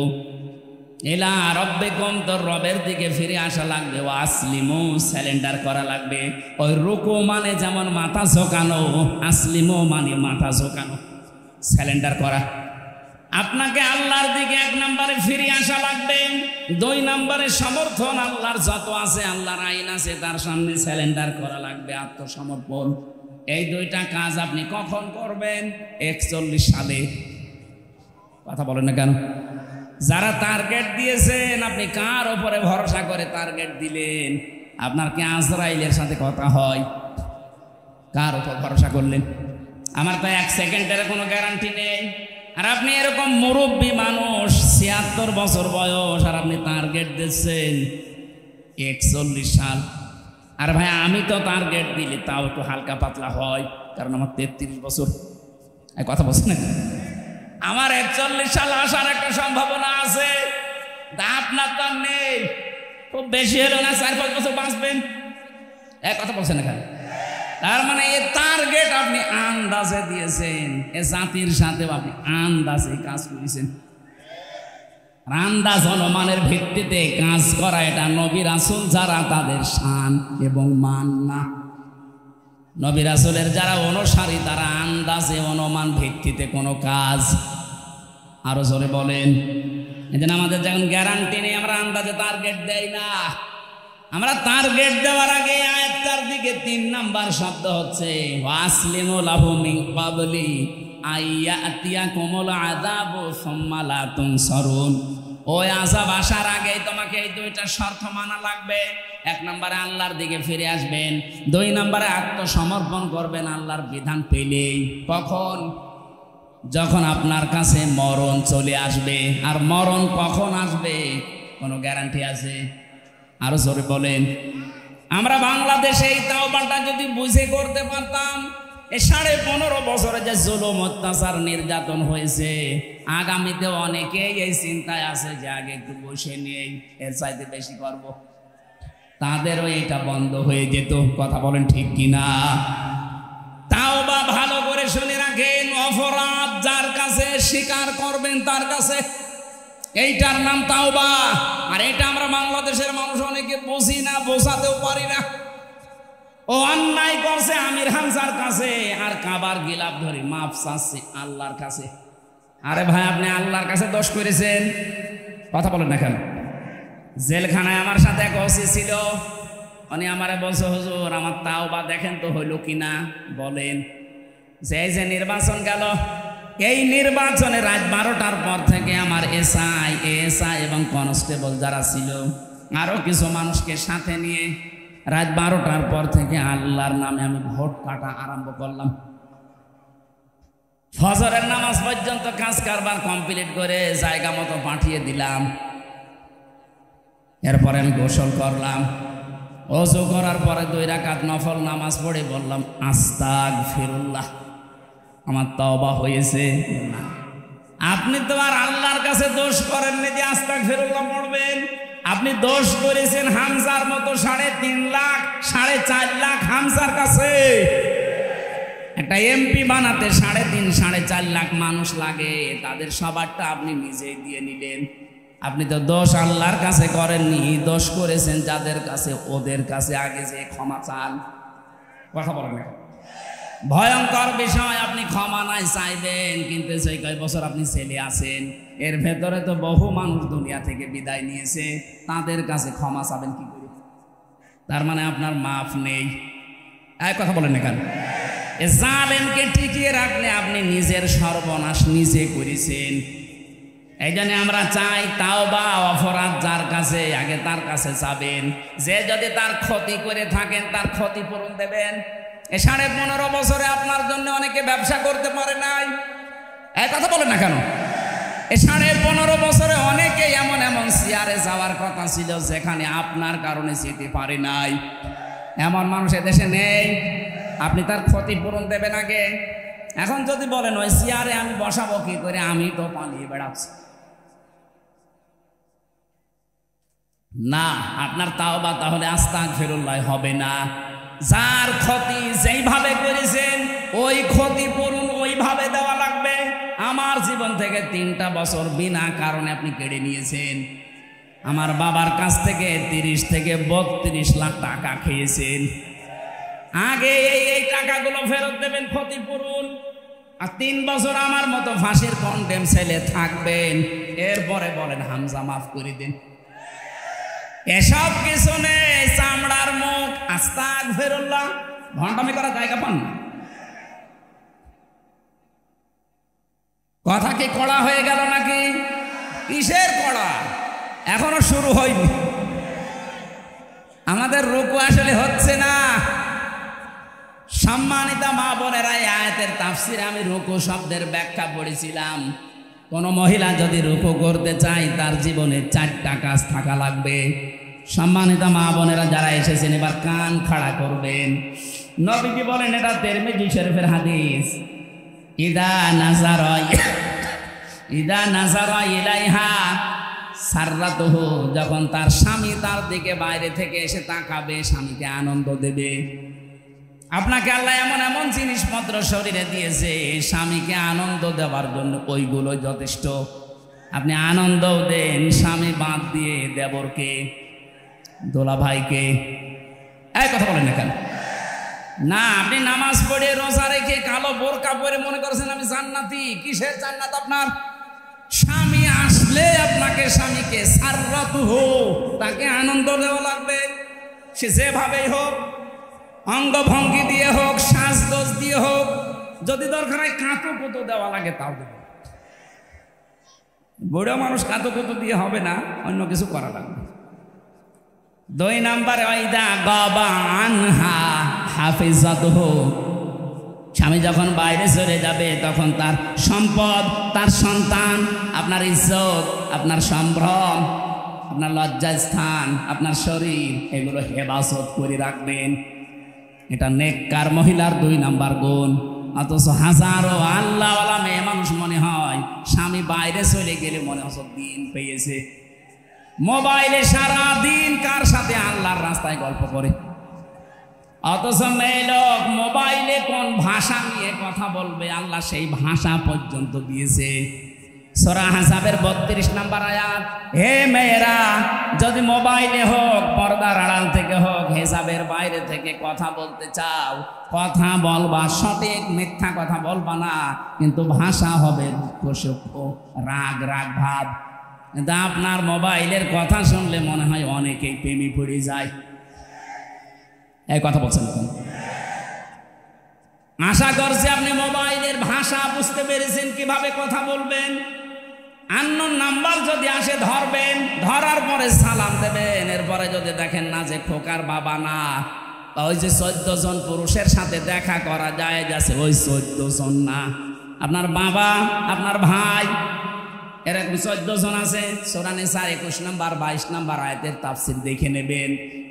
ইলা রাব্বিকুম, তোর রবের দিকে ফিরে আসা লাগবে, ওয়া আসলিমু, সারেন্ডার করা লাগবে। ওই রুকু মানে যেমন মাথা ঝোঁকানো, আসলিমু মানে মাথা ঝোঁকানো, সারেন্ডার করা। আপনাকে আল্লাহর দিকে 1 নম্বরে ফিরে আসা লাগবে। 2 নম্বরে সমর্থন, আল্লাহর যত আছে, আল্লাহর আইন আছে, তার সামনে সারেন্ডার করা লাগবে, আত্মসমর্পণ। এই 2টা কাজ আপনি কখন করবেন? 41 সালে। কথা বলেন না কেন? যারা টার্গেট দিয়েছেন, আপনি কার উপরে ভরসা করে টার্গেট দিলেন? আপনার কি আজরাইলের সাথে কথা হয়? কার উপর ভরসা করলেন? আমার তো 1 সেকেন্ডের কোনো গ্যারান্টি নেই। আর আপনি এরকম মুরব্বী মানুষ, 76 বছর বয়স, আর আপনি টার্গেট দিচ্ছেন 41 সাল। আর ভাই আমি তো টার্গেট দিলে তাও একটু হালকা পাতলা হয়, কারণ আমার 33 বছর। কথা বলছেন না? আমার 41 সাল আসার একটা সম্ভাবনা আছে, আপনার তো নেই। খুব বেশি হলো না 4-5 বছর বাঁচবেন। কথা বলছেন না কেন? তার মানে এই টার্গেট আপনি আন্দাজে দিয়েছেন, এ জাতির সাথে আপনি আন্দাজে কাজ করেছেন। আন্দাজ অনুমানের ভিত্তিতে কাজ করা, এটা নবী রাসূল যারা, তাদের শান এবং মান না। নবী রাসূলের যারা অনুসারী, তারা আন্দাজে অনুমান ভিত্তিতে কোনো কাজ। আরো জোরে বলেন। এজন্য আমাদের যখন গ্যারান্টি নেই, আমরা আন্দাজে টার্গেট দেই না। আমরা টার্গেট দেওয়ার আগে আয়াতটার দিকে 3 নাম্বার শব্দ হচ্ছে, ওয়াসলিমু লাহু মিন ক্বাবলি আইয়াতিয়াকুমুল আযাবু সুম্মা লা তুনসারুন। ওই আযাব আসার আগে তোমাকে এই 2টা শর্ত মানা লাগবে। 1 নম্বরে আল্লাহর দিকে ফিরে আসবেন, 2 নম্বরে আত্মসমর্পণ করবেন আল্লাহর বিধান পেলেই। কখন? যখন আপনার কাছে মরণ চলে আসবে। আর মরণ কখন আসবে কোনো গ্যারান্টি আছে? আরো জোরে বলেন। আমরা বাংলাদেশে এই তাওবাটা যদি বুঝে করতে পারতাম, এই 15.5 বছরে যে জুলুম, অত্যাচার, নির্যাতন হয়েছে, আগামীতে অনেকেই এই চিন্তায় আছে যে আগে একটু বসে নিয়েই এর চাইতে বেশি করব। তাদেরও এটা বন্ধ হয়ে যেত। কথা বলেন ঠিক কিনা? তাওবা ভালো করে শুনে রাখেন, অপরাধ যার কাছে স্বীকার করবেন তার কাছে, এইটার নাম তাওবা। আর এটা আমরা বাংলাদেশের মানুষ অনেকে বুঝি না, বোঝাতেও পারি না। ও অন্যায় করছে আমির হামজার কাছে, আর কাবার গিলাফ ধরে মাফ চাচ্ছে আল্লাহর কাছে। আরে ভাই, আপনি আল্লাহর কাছে দোষ করেছেন, কথা বলেন না কেন? জেলখানায় আমার সাথে এক ওসি ছিল, উনি আমারে বলছে, হুজুর আমার তাওবা দেখেন তো হইল কিনা, বলেন। যে নির্বাচন গেল, এই নির্বাচনে রাত 12টার পর থেকে আমার এসআই এবং কনস্টেবল যারা ছিল, আরো কিছু মানুষকে সাথে নিয়ে রাত 12টার পর থেকে আল্লাহর নামে আমি ভোট কাটা আরম্ভ করলাম। ফজরের নামাজ পর্যন্ত কাজ কারবার কমপ্লিট করে জায়গা মতো পাঠিয়ে দিলাম। এরপরে আমি গোসল করলাম, ওযু করার পরে 2 রাকাত নফল নামাজ পড়ে বললাম আস্তাগফিরুল্লাহ, আমার তওবা হয়েছে। না, আপনি তো আর আল্লাহর কাছে দোষ করেননি যে আস্তাগফিরুল্লাহ পড়বেন। আপনি দোষ করেছেন হামজার মতো 3.5 লাখ 4.5 লাখ হামজার কাছে। একটা এমপি বানাতে 3.5 4.5 লাখ মানুষ লাগে, তাদের সবারটা আপনি নিজেই দিয়ে নিলেন। আপনি তো দোষ আল্লাহর কাছে করেননি, দোষ করেছেন যাদের কাছে, ওদের কাছে আগে যে ক্ষমা চান। কথা বলেন না, ভয়ঙ্কর বিষয়। আপনি ক্ষমা নাই চাইবেন, কিন্তু সেই কয় বছর আপনি ছেলে আছেন, এর ভেতরে তো বহু মানুষ দুনিয়া থেকে বিদায় নিয়েছে, তাদের কাছে ক্ষমা চাবেন কি করে? তার মানে আপনার মাফ নেই। এক কথা বলেন না কেন? জালেমকে টিকিয়ে রাখলে আপনি নিজের সর্বনাশ নিজে করেছেন। এই জন্য আমরা চাই তাওবা, অপরাধ যার কাছে আগে তার কাছে যাবেন। যে যদি তার ক্ষতি করে থাকেন তার ক্ষতিপূরণ দেবেন। এই 15.5 বছরে আপনার জন্য অনেকে ব্যবসা করতে পারে নাই, এই কথা বলেন না কেন? এই 15.5 বছরে অনেকে এমন এমন চেয়ারে যাওয়ার কথা ছিল যেখানে আপনার কারণে যেতে পারে নাই। এমন মানুষ এদেশে নেই। আপনি তার ক্ষতিপূরণ দেবেন আগে। এখন যদি বলেন ওই চেয়ারে আমি বসাবো কি করে, আমি তো পালিয়ে বেড়াচ্ছি, না, আপনার তাওবা তাহলে আস্তাগফিরুল্লাহ হবে না। যার ক্ষতি যেইভাবে করেছেন ওই ক্ষতিপূরণ ওইভাবে দেওয়া লাগবে। আমার জীবন থেকে 3টা বছর বিনা কারণে আপনি কেড়ে নিয়েছেন। আমার বাবার কাছ থেকে 30 থেকে 32 লাখ টাকা খেয়েছেন। আগে এই টাকাগুলো ফেরত দেবেন, ক্ষতিপূরণ। আর 3 বছর আমার মতো ফাঁসির কন্ডেম ছেলে থাকবেন, এরপরে বলেন হামজা মাফ করে দিন। এসব কিছু নেই, চামড়ার মুখ, আস্তাগফিরুল্লাহ। ভণ্ডামি করার জায়গা পান না। কথা কি কড়া হয়ে গেল নাকি? কিসের কড়া? এখনো শুরু হয়নি। আমাদের রুকু আসলে হচ্ছে না। সম্মানিত মা বোনেরা, আয়াতের তাফসিরে আমি রুকু শব্দের ব্যাখ্যা পড়েছিলাম। কোন মহিলা যদি রুকু করতে চায় তার জীবনে 4টা কাজ থাকা লাগবে। সম্মানিত মা বোনেরা যারা এসেছেন এবার কান খাড়া করবেন। নবীজি বলেন, এটা তিরমিজি শরীফের হাদিস, ইদা নাজারা ইলাইহা সাররাতুহু, যখন তার স্বামী তার দিকে বাইরে থেকে এসে তাকাবে, স্বামীকে আনন্দ দেবে। আপনাকে আল্লাহ এমন এমন জিনিসপত্র শরীরে দিয়েছে, স্বামীকে আনন্দ দেওয়ার জন্য ওইগুলো যথেষ্ট। আপনি আনন্দও দেন, স্বামী বাদ দিয়ে দেবরকে, দোলা ভাইকে। এই কথা বলেন না কেন? না, আপনি নামাজ পড়ে রোজা রেখে কালো বোরকা পরে মনে করছেন আমি জান্নাতি। কিসের জান্নাত আপনার? স্বামী আসলে আপনাকে, স্বামীকে সাররাতুহু, তাকে আনন্দ দেওয়া লাগবে। সে যেভাবেই হোক, অঙ্গভঙ্গি দিয়ে হোক, সাজগোজ দিয়ে হোক, যদি দরকার হয় কাঁতো কুতো দেওয়া লাগে তাও দেব। বুড়ো মানুষ কাঁতো কুতো দিয়ে হবে না, অন্য কিছু করা লাগবে। 2 নম্বরে ওয়াইদা গাবা আনহা হাফিজাতুহু, স্বামী যখন বাইরে চলে যাবে তখন তার সম্পদ, তার সন্তান, আপনার ইজ্জত, আপনার সম্ভ্রম, আপনার লজ্জাস্থান, আপনার শরীর, এগুলো হেফাজত করে রাখবেন। এটা নেককার মহিলার 2 নাম্বার গুণ। অথচ হাজারো আল্লাহওয়ালা মেয়ে মানুষ মনে হয় স্বামী বাইরে চলে গেলে মনে হচ্ছে দিন পেয়েছে। মোবাইলে সারা দিন কার সাথে আল্লাহর রাস্তায় গল্প করে, অথচ মেয়ে লোক মোবাইলে কোন ভাষা নিয়ে কথা বলবে আল্লাহ সেই ভাষা পর্যন্ত দিয়েছে। সূরা আহজাবের 32 নম্বর আয়াত, হে মেয়েরা, যদি মোবাইলে হোক, পর্দার আড়াল থেকে হোক, হিজাবের বাইরে থেকে কথা বলতে চাও, কথা বলবা সঠিক, মিথ্যা কথা বলবা না, কিন্তু ভাষা হবে দুঃখ, রাগ রাগ ভাব। কিন্তু আপনার মোবাইলের কথা শুনলে মনে হয় অনেকেই প্রেমে পড়ে যায়। এই কথা বলছেন। আশা করছি আপনি মোবাইলের ভাষা বুঝতে পেরেছেন, কিভাবে কথা বলবেন। আননোন নাম্বার যদি আসে ধরবেন, ধরার পরে সালাম দেবেন। এরপরে যদি দেখেন না যে খোকার বাবা না, ওই যে 14 জন পুরুষের সাথে দেখা করা যায় যাচ্ছে, ওই 14 জন না, আপনার বাবা, আপনার ভাই, এরকম 14 জন আছে। সূরা নিসার 21 নম্বর 22 নম্বর আয়াতের তাফসীর দেখে নেবেন।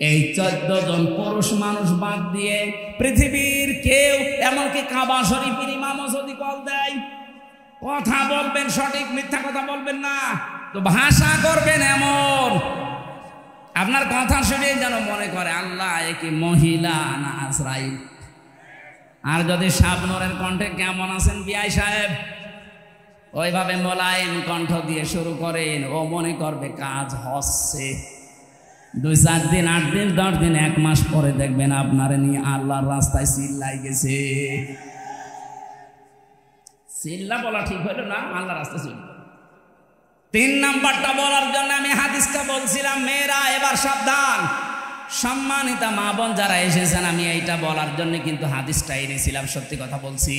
এই 14 জন পুরুষ মানুষ বাদ দিয়ে পৃথিবীর কেউ, এমনকি কাবা শরীফের ইমামও যদি কল দেয়, কথা বলবেন সঠিক, মিথ্যা কথা বলবেন না, তো ভাষা করবেন এমন আপনার কথা শুনে যেন মনে করে আল্লাহ এ কি মহিলা না আজরাইল। আর যদি শাবনূরের কণ্ঠে কেমন আছেন বিআই সাহেব, ওইভাবে মোলায়েম কণ্ঠ দিয়ে শুরু করেন, ও মনে করবে কাজ হচ্ছে। 2-4 দিন, 8 দিন, 10 দিন, 1 মাস পরে দেখবেন আপনারে নিয়ে আল্লাহর রাস্তায় চিল্লাই গেছে। চিল্লা বলা ঠিক হইল না, আল্লাহর রাস্তায় চিল্লা। 3 নাম্বারটা বলার জন্য আমি হাদিসটা বলছিলাম। মেয়েরা এবার সাবধান, সম্মানিতা মা বোন যারা এসেছেন, আমি এইটা বলার জন্য কিন্তু হাদিসটা এনেছিলাম। সত্যি কথা বলছি।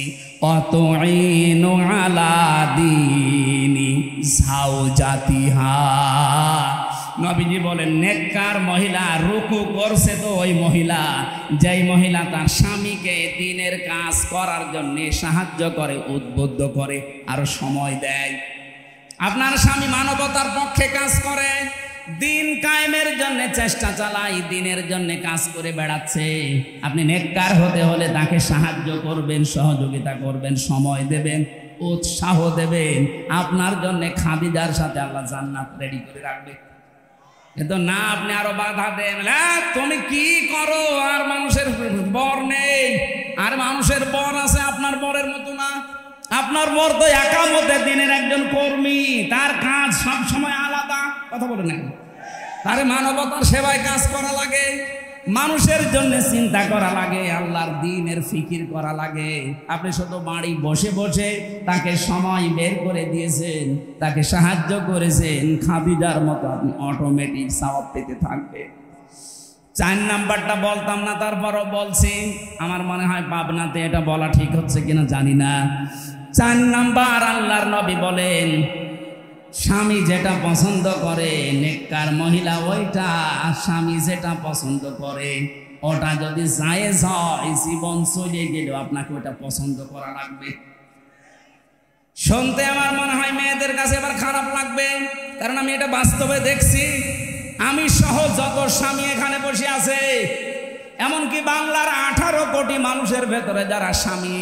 অতুইনু আলা দীনি যাওজাতিহা, নবীজি বলেন নেককার মহিলা রুকু করছে তো ওই মহিলা, যেই মহিলা তার স্বামীকে দ্বীনের কাজ করার জন্য সাহায্য করে, উদ্বুদ্ধ করে, আর সময় দেয়। আপনার স্বামী মানবতার পক্ষে কাজ করে, দিন কায়েমের জন্য চেষ্টা চালাই, দিনের জন্য কাজ করে বেড়াচ্ছে, আপনি নেককার হতে হলে তাকে সাহায্য করবেন, সহযোগিতা করবেন, সময় দেবেন, উৎসাহ দেবেন। আপনার জন্য খাদিজার সাথে আল্লাহ জান্নাত রেডি করে রাখবে। কিন্তু না, আপনি আরো বাধা দেন, তুমি কি করো, আর মানুষের বর নেই, আর মানুষের বর আছে, আপনার বরের মতো না। আপনার বর তো একামতে দিনের একজন কর্মী, তার কাজ সব সময় আলাদা। কথা বলে না, তার মানবতার সেবায় কাজ করা লাগে, মানুষের জন্য চিন্তা করা লাগে, আল্লাহর দ্বীনের ফিকির করা লাগে। আপনি শুধু বাড়ি বসে বসে তাকে সময় বের করে দিয়েছেন, তাকে সাহায্য করেছেন, খাদিজার মতো আপনি অটোমেটিক সওয়াব পেতে থাকবে। 4 নাম্বারটা বলতাম না, তারপরও বলছি। আমার মনে হয় পাবনাতে এটা বলা ঠিক হচ্ছে কিনা জানি না। 4 নাম্বার, আল্লাহর নবী বলেন স্বামী যেটা পছন্দ করে, নেককার মহিলা ওইটা, স্বামী যেটা পছন্দ করে ওটা যদি জায়েজ হয়, জীবন চলে গেলেও আপনাকে ওটা পছন্দ করা লাগবে। শুনতে আমার মনে হয় মেয়েদের কাছে এবার খারাপ লাগবে, কারণ আমি এটা বাস্তবে দেখছি। আমি সহ যত স্বামী এখানে বসে আছে, এমনকি বাংলার 18 কোটি মানুষের ভেতরে যারা স্বামী,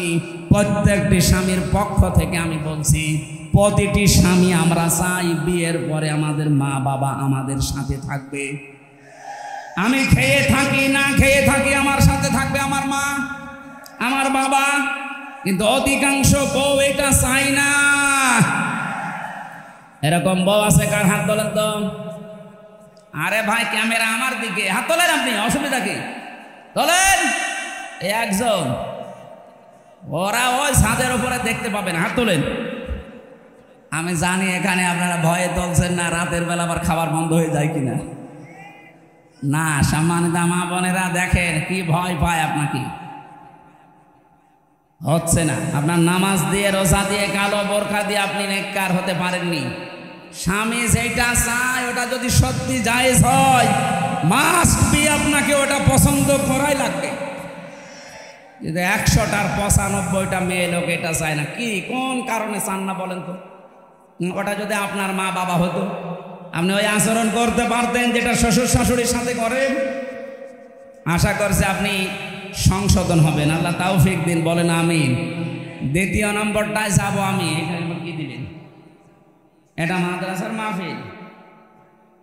প্রত্যেকটি স্বামীর পক্ষ থেকে আমি বলছি, প্রতিটি স্বামী আমরা চাই বিয়ের পরে আমাদের মা বাবা আমাদের সাথে থাকবে। আমি খেয়ে থাকি না খেয়ে থাকি, আমার সাথে থাকবে আমার মা, আমার বাবা। কিন্তু অধিকাংশ বউ এটা চাই না। এরকম বউ আছে কার? হাত তোলেন তো। আরে ভাই, ক্যামেরা আমার দিকে, হাত তোলেন আপনি, অসুবিধা কি? তোলেন। একজন, ওরা ওই ছাদের উপরে দেখতে পাবেন, হাত তোলেন। আমি জানি এখানে আপনারা ভয়ে তুলছেন না, রাতের বেলা আবার খাবার বন্ধ হয়ে যায় কিনা। না, সম্মানিত মা বোনেরা দেখেন কি ভয় পায় আপনাকে। হচ্ছে না, আপনার নামাজ দিয়ে, রোজা দিয়ে, কালো বোরখা দিয়ে আপনি নেককার হতে পারেননি। স্বামী যেটা চায় ওটা যদি সত্যি জায়েজ হয়, মাস্ট বি আপনাকে ওটা পছন্দ করাই লাগবে। কিন্তু 100টার 95টা মেয়ে লোক এটা চায় না। কি, কোন কারণে চান না বলেন তো? ওটা যদি আপনার মা বাবা হতো, আপনি ওই আচরণ করতে পারতেন যেটা শ্বশুর শাশুড়ির সাথে করেন। আশা করছি আপনি সংশোধন হবেন, আল্লাহ তৌফিক দিন, বলেন আমিন। 2য় নম্বরটায় যাবো আমি। এটা কি দিলেন? এটা মাদ্রাসার মাহফিল,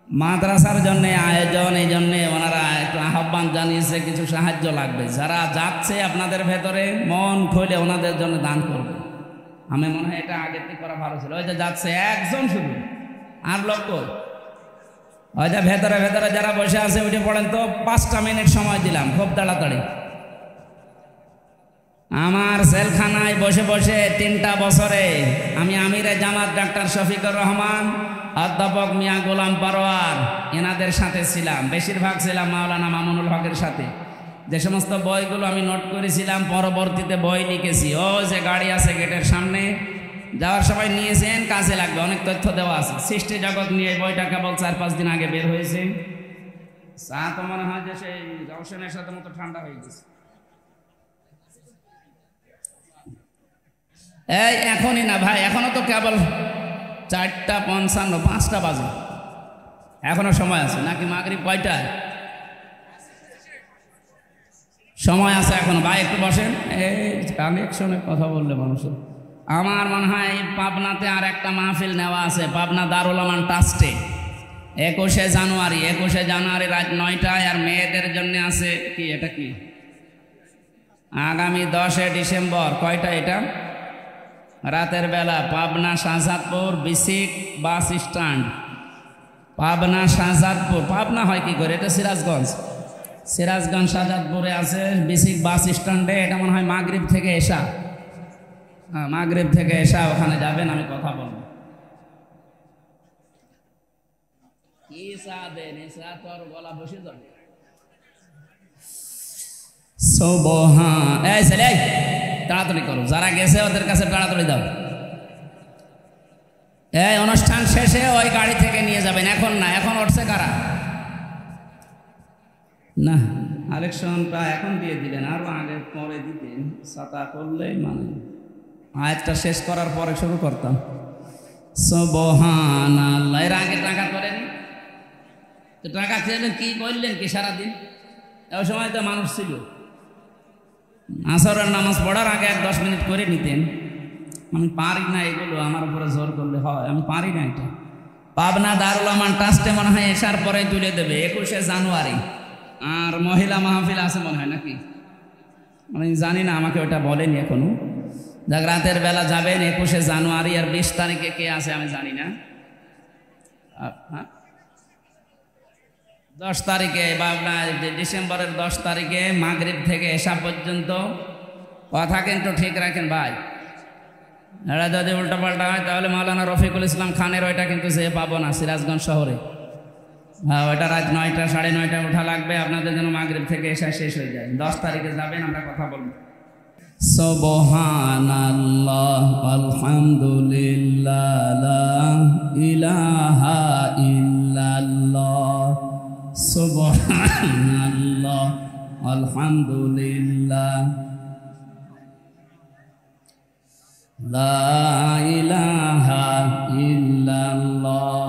মাদ্রাসার জন্য আয়োজন, এই জন্যে ওনারা একটু আহ্বান জানিয়েছে, কিছু সাহায্য লাগবে। যারা যাচ্ছে আপনাদের ভেতরে মন খুলে ওনাদের জন্য দান করবে। আমি মনে হয় এটা আগের থেকে করা ভালো ছিল। ওই যে যাচ্ছে একজন শুধু, আর লোক ওই যে ভেতরে ভেতরে যারা বসে আছে উঠে পড়েন তো। 5টা মিনিট সময় দিলাম, খুব তাড়াতাড়ি। আমার জেলখানায় বসে বসে 3টা বছরে আমি আমিরে জামাত ডাক্তার শফিকুর রহমান, অধ্যাপক মিয়া গোলাম পারোয়ার, এনাদের সাথে ছিলাম। বেশিরভাগ ছিলাম মাওলানা মামুনুল হকের সাথে। যে সমস্ত বইগুলো আমি নোট করেছিলাম, পরবর্তীতে বই লিখেছি। ও যে গাড়ি আছে গেটের সামনে, যাওয়ার সময় নিয়েছেন, কাজে লাগবে, অনেক তথ্য দেওয়া আছে। সৃষ্টি জগৎ নিয়ে বইটা কেবল 4-5 দিন আগে বের হয়েছে। চা তো মনে হয় যে সেই রওশনের সাথে মতো ঠান্ডা হয়ে গেছে। এই এখনই না ভাই, এখনো তো কেবল 4:55, 5টা বাজে, এখনো সময় আছে। নাকি মাগরিব কয়টায়? সময় আছে এখনো। ভাই একটু বসেন। এই কানেকশনের কথা বললে মানুষের, আমার মনে হয় পাবনাতে আর একটা মাহফিল নেওয়া আছে, পাবনা দারুল আমান ট্রাস্টে, 21শে জানুয়ারি। 21শে জানুয়ারি রাত 9টায়। আর মেয়েদের জন্য আছে কি, এটা কি, আগামী 10শে ডিসেম্বর। কয়টা এটা? রাতের বেলা পাবনা শাহজাদপুর বিসিক বাস স্ট্যান্ড। পাবনা শাহজাদপুর, পাবনা হয় কি করে, এটা সিরাজগঞ্জ। সিরাজগঞ্জ শাহজাদপুরে আছে বিসিক বাস স্ট্যান্ডে। এটা মনে হয় মাগরিব থেকে এসা। হ্যাঁ, মাগরিব থেকে এসা ওখানে যাবেন, আমি কথা বলবো। কি চা দেন, এই চা তো আর গলা বসে যাবে। এই ছেলে, তাড়াতাড়ি করো, যারা গেছে ওদের কাছে তাড়াতাড়ি দাও। এই অনুষ্ঠান শেষে ওই গাড়ি থেকে নিয়ে যাবেন, এখন না। এখন উঠছে কারা? না, আরেকশনটা এখন দিয়ে দিলেন, আরো আগে পরে দিতেন, ছাতা করলেই মানে আয়াতটা শেষ করার পরে শুরু করতাম। সুবহানাল্লাহ। এর আগে টাকা করেন তো, টাকা খেলেন কি করলেন কি সারাদিন? ওই সময় তো মানুষ ছিল, আসরের নামাজ পড়ার আগে 10 মিনিট করে নিতেন। আমি পারি না এগুলো, আমার উপরে জোর করলে হয়, আমি পারি না এটা। পাবনা দারুল আমান ট্রাস্টে মনে হয় এসার পরে তুলে দেবে 21শে জানুয়ারি। আর মহিলা মাহফিল আছে মনে হয় নাকি, আমি জানি না, আমাকে ওটা বলেনি এখনো। যাক, রাতের বেলা যাবেন 21শে জানুয়ারি। আর 20 তারিখে কে আছে আমি জানি না। 10 তারিখে বা ডিসেম্বরের 10 তারিখে মাগরিব থেকে এশা পর্যন্ত। কথা কিন্তু ঠিক রাখেন ভাই, এটা যদি উল্টাপাল্টা হয় তাহলে মাওলানা রফিকুল ইসলাম খানের ওইটা কিন্তু যে পাবো না সিরাজগঞ্জ শহরে। হ্যাঁ, ওইটা রাত 9টা 9:30 ওঠা লাগবে আপনাদের যেন মাগরিব থেকে এশা শেষ হয়ে যায়। 10 তারিখে যাবেন, আমরা কথা বলবো। সুবহানাল্লাহ, আলহামদুলিল্লাহ, লা ইলাহা ইল্লাল্লাহ, সুবহানাল্লাহ, আলহামদুলিল্লাহ, লা ইলাহা ইল্লাল্লাহ,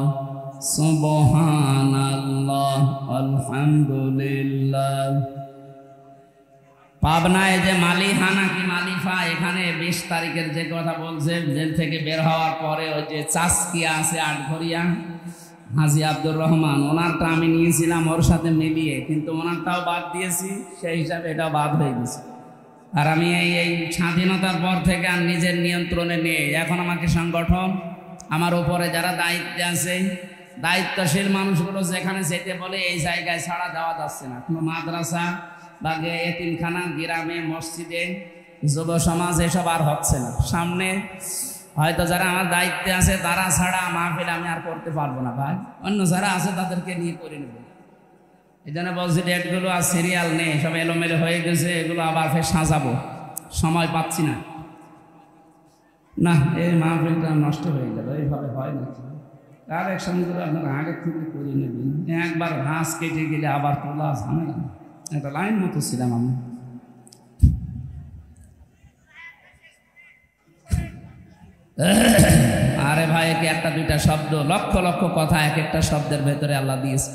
সুবহানাল্লাহ, আলহামদুলিল্লাহ। পাবনায় যে মালিহানা কি মালিফা, এখানে 20 তারিখের যে কথা বলছে, জেল থেকে বের হওয়ার পরে ওই যে চাষকিয়া আছে আটঘরিয়া, হাজি আব্দুর রহমান, ওনারটা আমি নিয়েছিলাম ওর সাথে মিলিয়ে, কিন্তু ওনারটাও বাদ দিয়েছি, সেই হিসাবে এটাও বাদ হয়ে গেছে। আর আমি এই স্বাধীনতার পর থেকে আর নিজের নিয়ন্ত্রণে নেই। এখন আমাকে সংগঠন, আমার উপরে যারা দায়িত্বে আছে, দায়িত্বশীল মানুষগুলো যেখানে যেতে বলে এই জায়গায় ছাড়া যাওয়া যাচ্ছে না। কোনো মাদ্রাসা বা এতিমখানা, গ্রামে, মসজিদে, যুব সমাজ এসব আর হচ্ছে না। সামনে হয়তো যারা আমার দায়িত্বে আছে তারা ছাড়া মাহফিল আমি আর করতে পারবো না ভাই, অন্য যারা আছে তাদেরকে নিয়ে করে নেব। এই জন্য বলছি ডেটগুলো আর সিরিয়াল নেই, সব এলোমেলো হয়ে গেছে, এগুলো আবার ফের সাজাবো, সময় পাচ্ছি না। না, এই মাহফিলটা নষ্ট হয়ে গেল, এইভাবে হয় নাকি? তার এক সঙ্গে আপনারা আগে থেকে করে নেবেন। একবার ঘাস কেটে গেলে আবার তোলা ঝামেলা, একটা লাইন মতো ছিলাম আমি। আরে ভাই, একে একটা দুইটা শব্দ, লক্ষ লক্ষ কথা এক একটা শব্দের ভেতরে আল্লাহ দিয়েছে।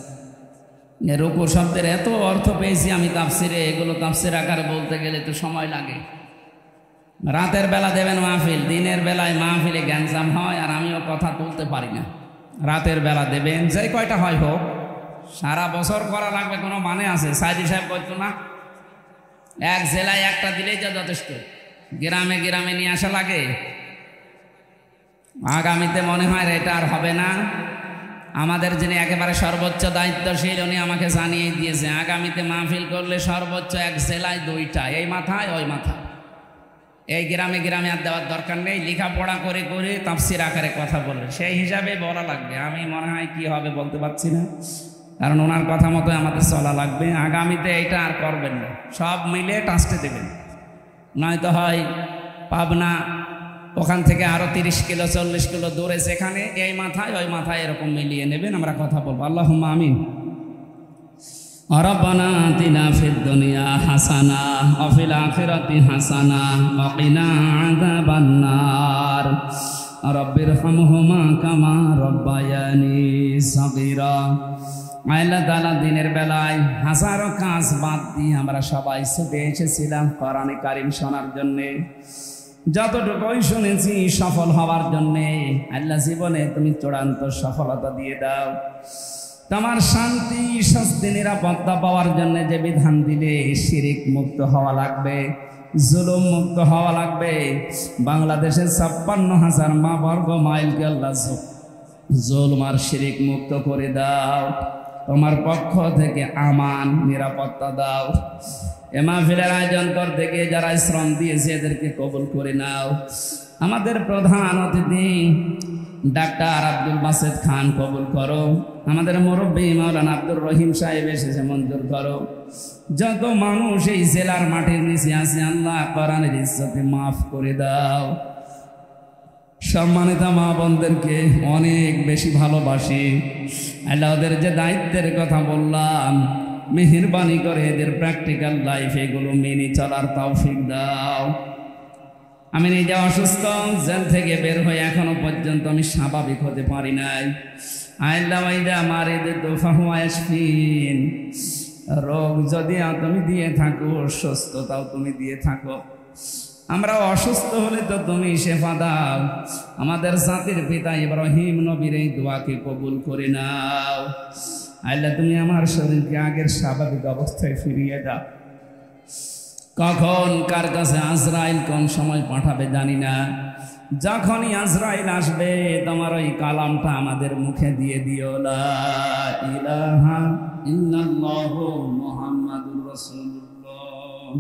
রুকু শব্দের এত অর্থ পেয়েছি আমি তাফসিরে, এগুলো তাফসির আকারে বলতে গেলে তো সময় লাগে। রাতের বেলা দেবেন মাহফিল, দিনের বেলায় মাহফিলে গ্যাঞ্জাম হয় আর আমিও কথা তুলতে পারি না। রাতের বেলা দেবেন, যে কয়টা হয় হোক, সারা বছর করা লাগবে কোনো মানে আছে? সাইদি সাহেব বলতো না, এক জেলায় একটা দিলেই যা যথেষ্ট, গ্রামে গ্রামে নিয়ে আসা লাগে। আগামীতে মনে হয় এটা আর হবে না। আমাদের যিনি একেবারে সর্বোচ্চ দায়িত্বশীল, উনি আমাকে জানিয়ে দিয়েছে আগামীতে মাহফিল করলে সর্বোচ্চ এক জেলায় 2টা, এই মাথায় ওই মাথায়। এই গ্রামে গ্রামে আর দেওয়ার দরকার নেই, লেখাপড়া করে করে তাফসির আকারে কথা বলবে, সেই হিসাবে বলা লাগবে। আমি মনে হয় কি হবে বলতে পারছি না, কারণ ওনার কথা মতো আমাদের চলা লাগবে। আগামীতে এইটা আর করবেন না, সব মিলে ট্রাস্টে দেবেন। নয়তো হয় পাবনা ওখান থেকে আরো 30 কিলো 40 কিলো দূরে, সেখানে এই মাথায় ওই মাথায় এরকম মিলিয়ে নেবেন, আমরা কথা বলবো। আল্লাহুম্মা আমিন। ربنا آتنا في الدنيا حسنة وفي الآخرة حسنة وقنا عذاب النار رب ارحمهما كما ربياني صغيرا আল্লাহ তাআলা দিনের বেলায় হাজারো কাজ বাদ দিয়ে আমরা সবাই ছুটে এসেছিলাম কোরআনে কারীম শোনার জন্য। যতটুকুই শুনেছি সফল হওয়ার জন্য আল্লাহ জীবনে তুমি চূড়ান্ত সফলতা দিয়ে দাও। তোমার শান্তি স্বস্তি নিরাপত্তা পাওয়ার জন্য যে বিধান দিলে শিরিক মুক্ত হওয়া লাগবে, জুলুম মুক্ত হওয়া লাগবে। বাংলাদেশের ৫৬,০০০ মা বর্গ মাইলকে আল্লাহ জুলুম আর শিরিক মুক্ত করে দাও। তোমার পক্ষ থেকে আমান নিরাপত্তা দাও। এ মাহফিলের আয়োজন করতে গিয়ে যারা শ্রম দিয়েছে এদেরকে কবুল করে নাও। আমাদের প্রধান অতিথি ডাক্তার আব্দুল বাসেদ খান কবুল করো। আমাদের মুরব্বী মাওলানা আব্দুর রহিম সাহেব এসেছে মঞ্জুর করো। যত মানুষ এই জেলার মাটির নিচে আছে আল্লাহ কোরআনের ইজ্জতে মাফ করে দাও। সম্মানিত মা বোনদেরকে অনেক বেশি ভালোবাসি। আল্লাহ ওদের যে দায়িত্বের কথা বললাম মেহেরবানি করে এদের প্র্যাকটিক্যাল লাইফ এগুলো মেনে চলার তৌফিক দাও। আমি নিজে অসুস্থ, জেল থেকে বের হয়ে এখনো পর্যন্ত আমি স্বাভাবিক হতে পারি নাই। আল্লাহ আমার এদের তোফাহুয়াশফিন রোগ যদি তুমি দিয়ে থাকো, সুস্থতাও তুমি দিয়ে থাকো। আমরা অসুস্থ হলে তো তুমি শেফা দাও। আমাদের জাতির পিতা ইব্রাহিম নবীর এই দোয়াকে কবুল করে নাও। আল্লাহ তুমি আমার শরীরকে আগের স্বাভাবিক অবস্থায় ফিরিয়ে দাও। কখন কার কাছে আজরাইল কোন সময় পাঠাবে জানি না। যখনই আজরাইল আসবে তোমার ওই কালামটা আমাদের মুখে দিয়ে দিও, লা ইলাহা ইল্লাল্লাহু মুহাম্মাদুর রাসূলুল্লাহ।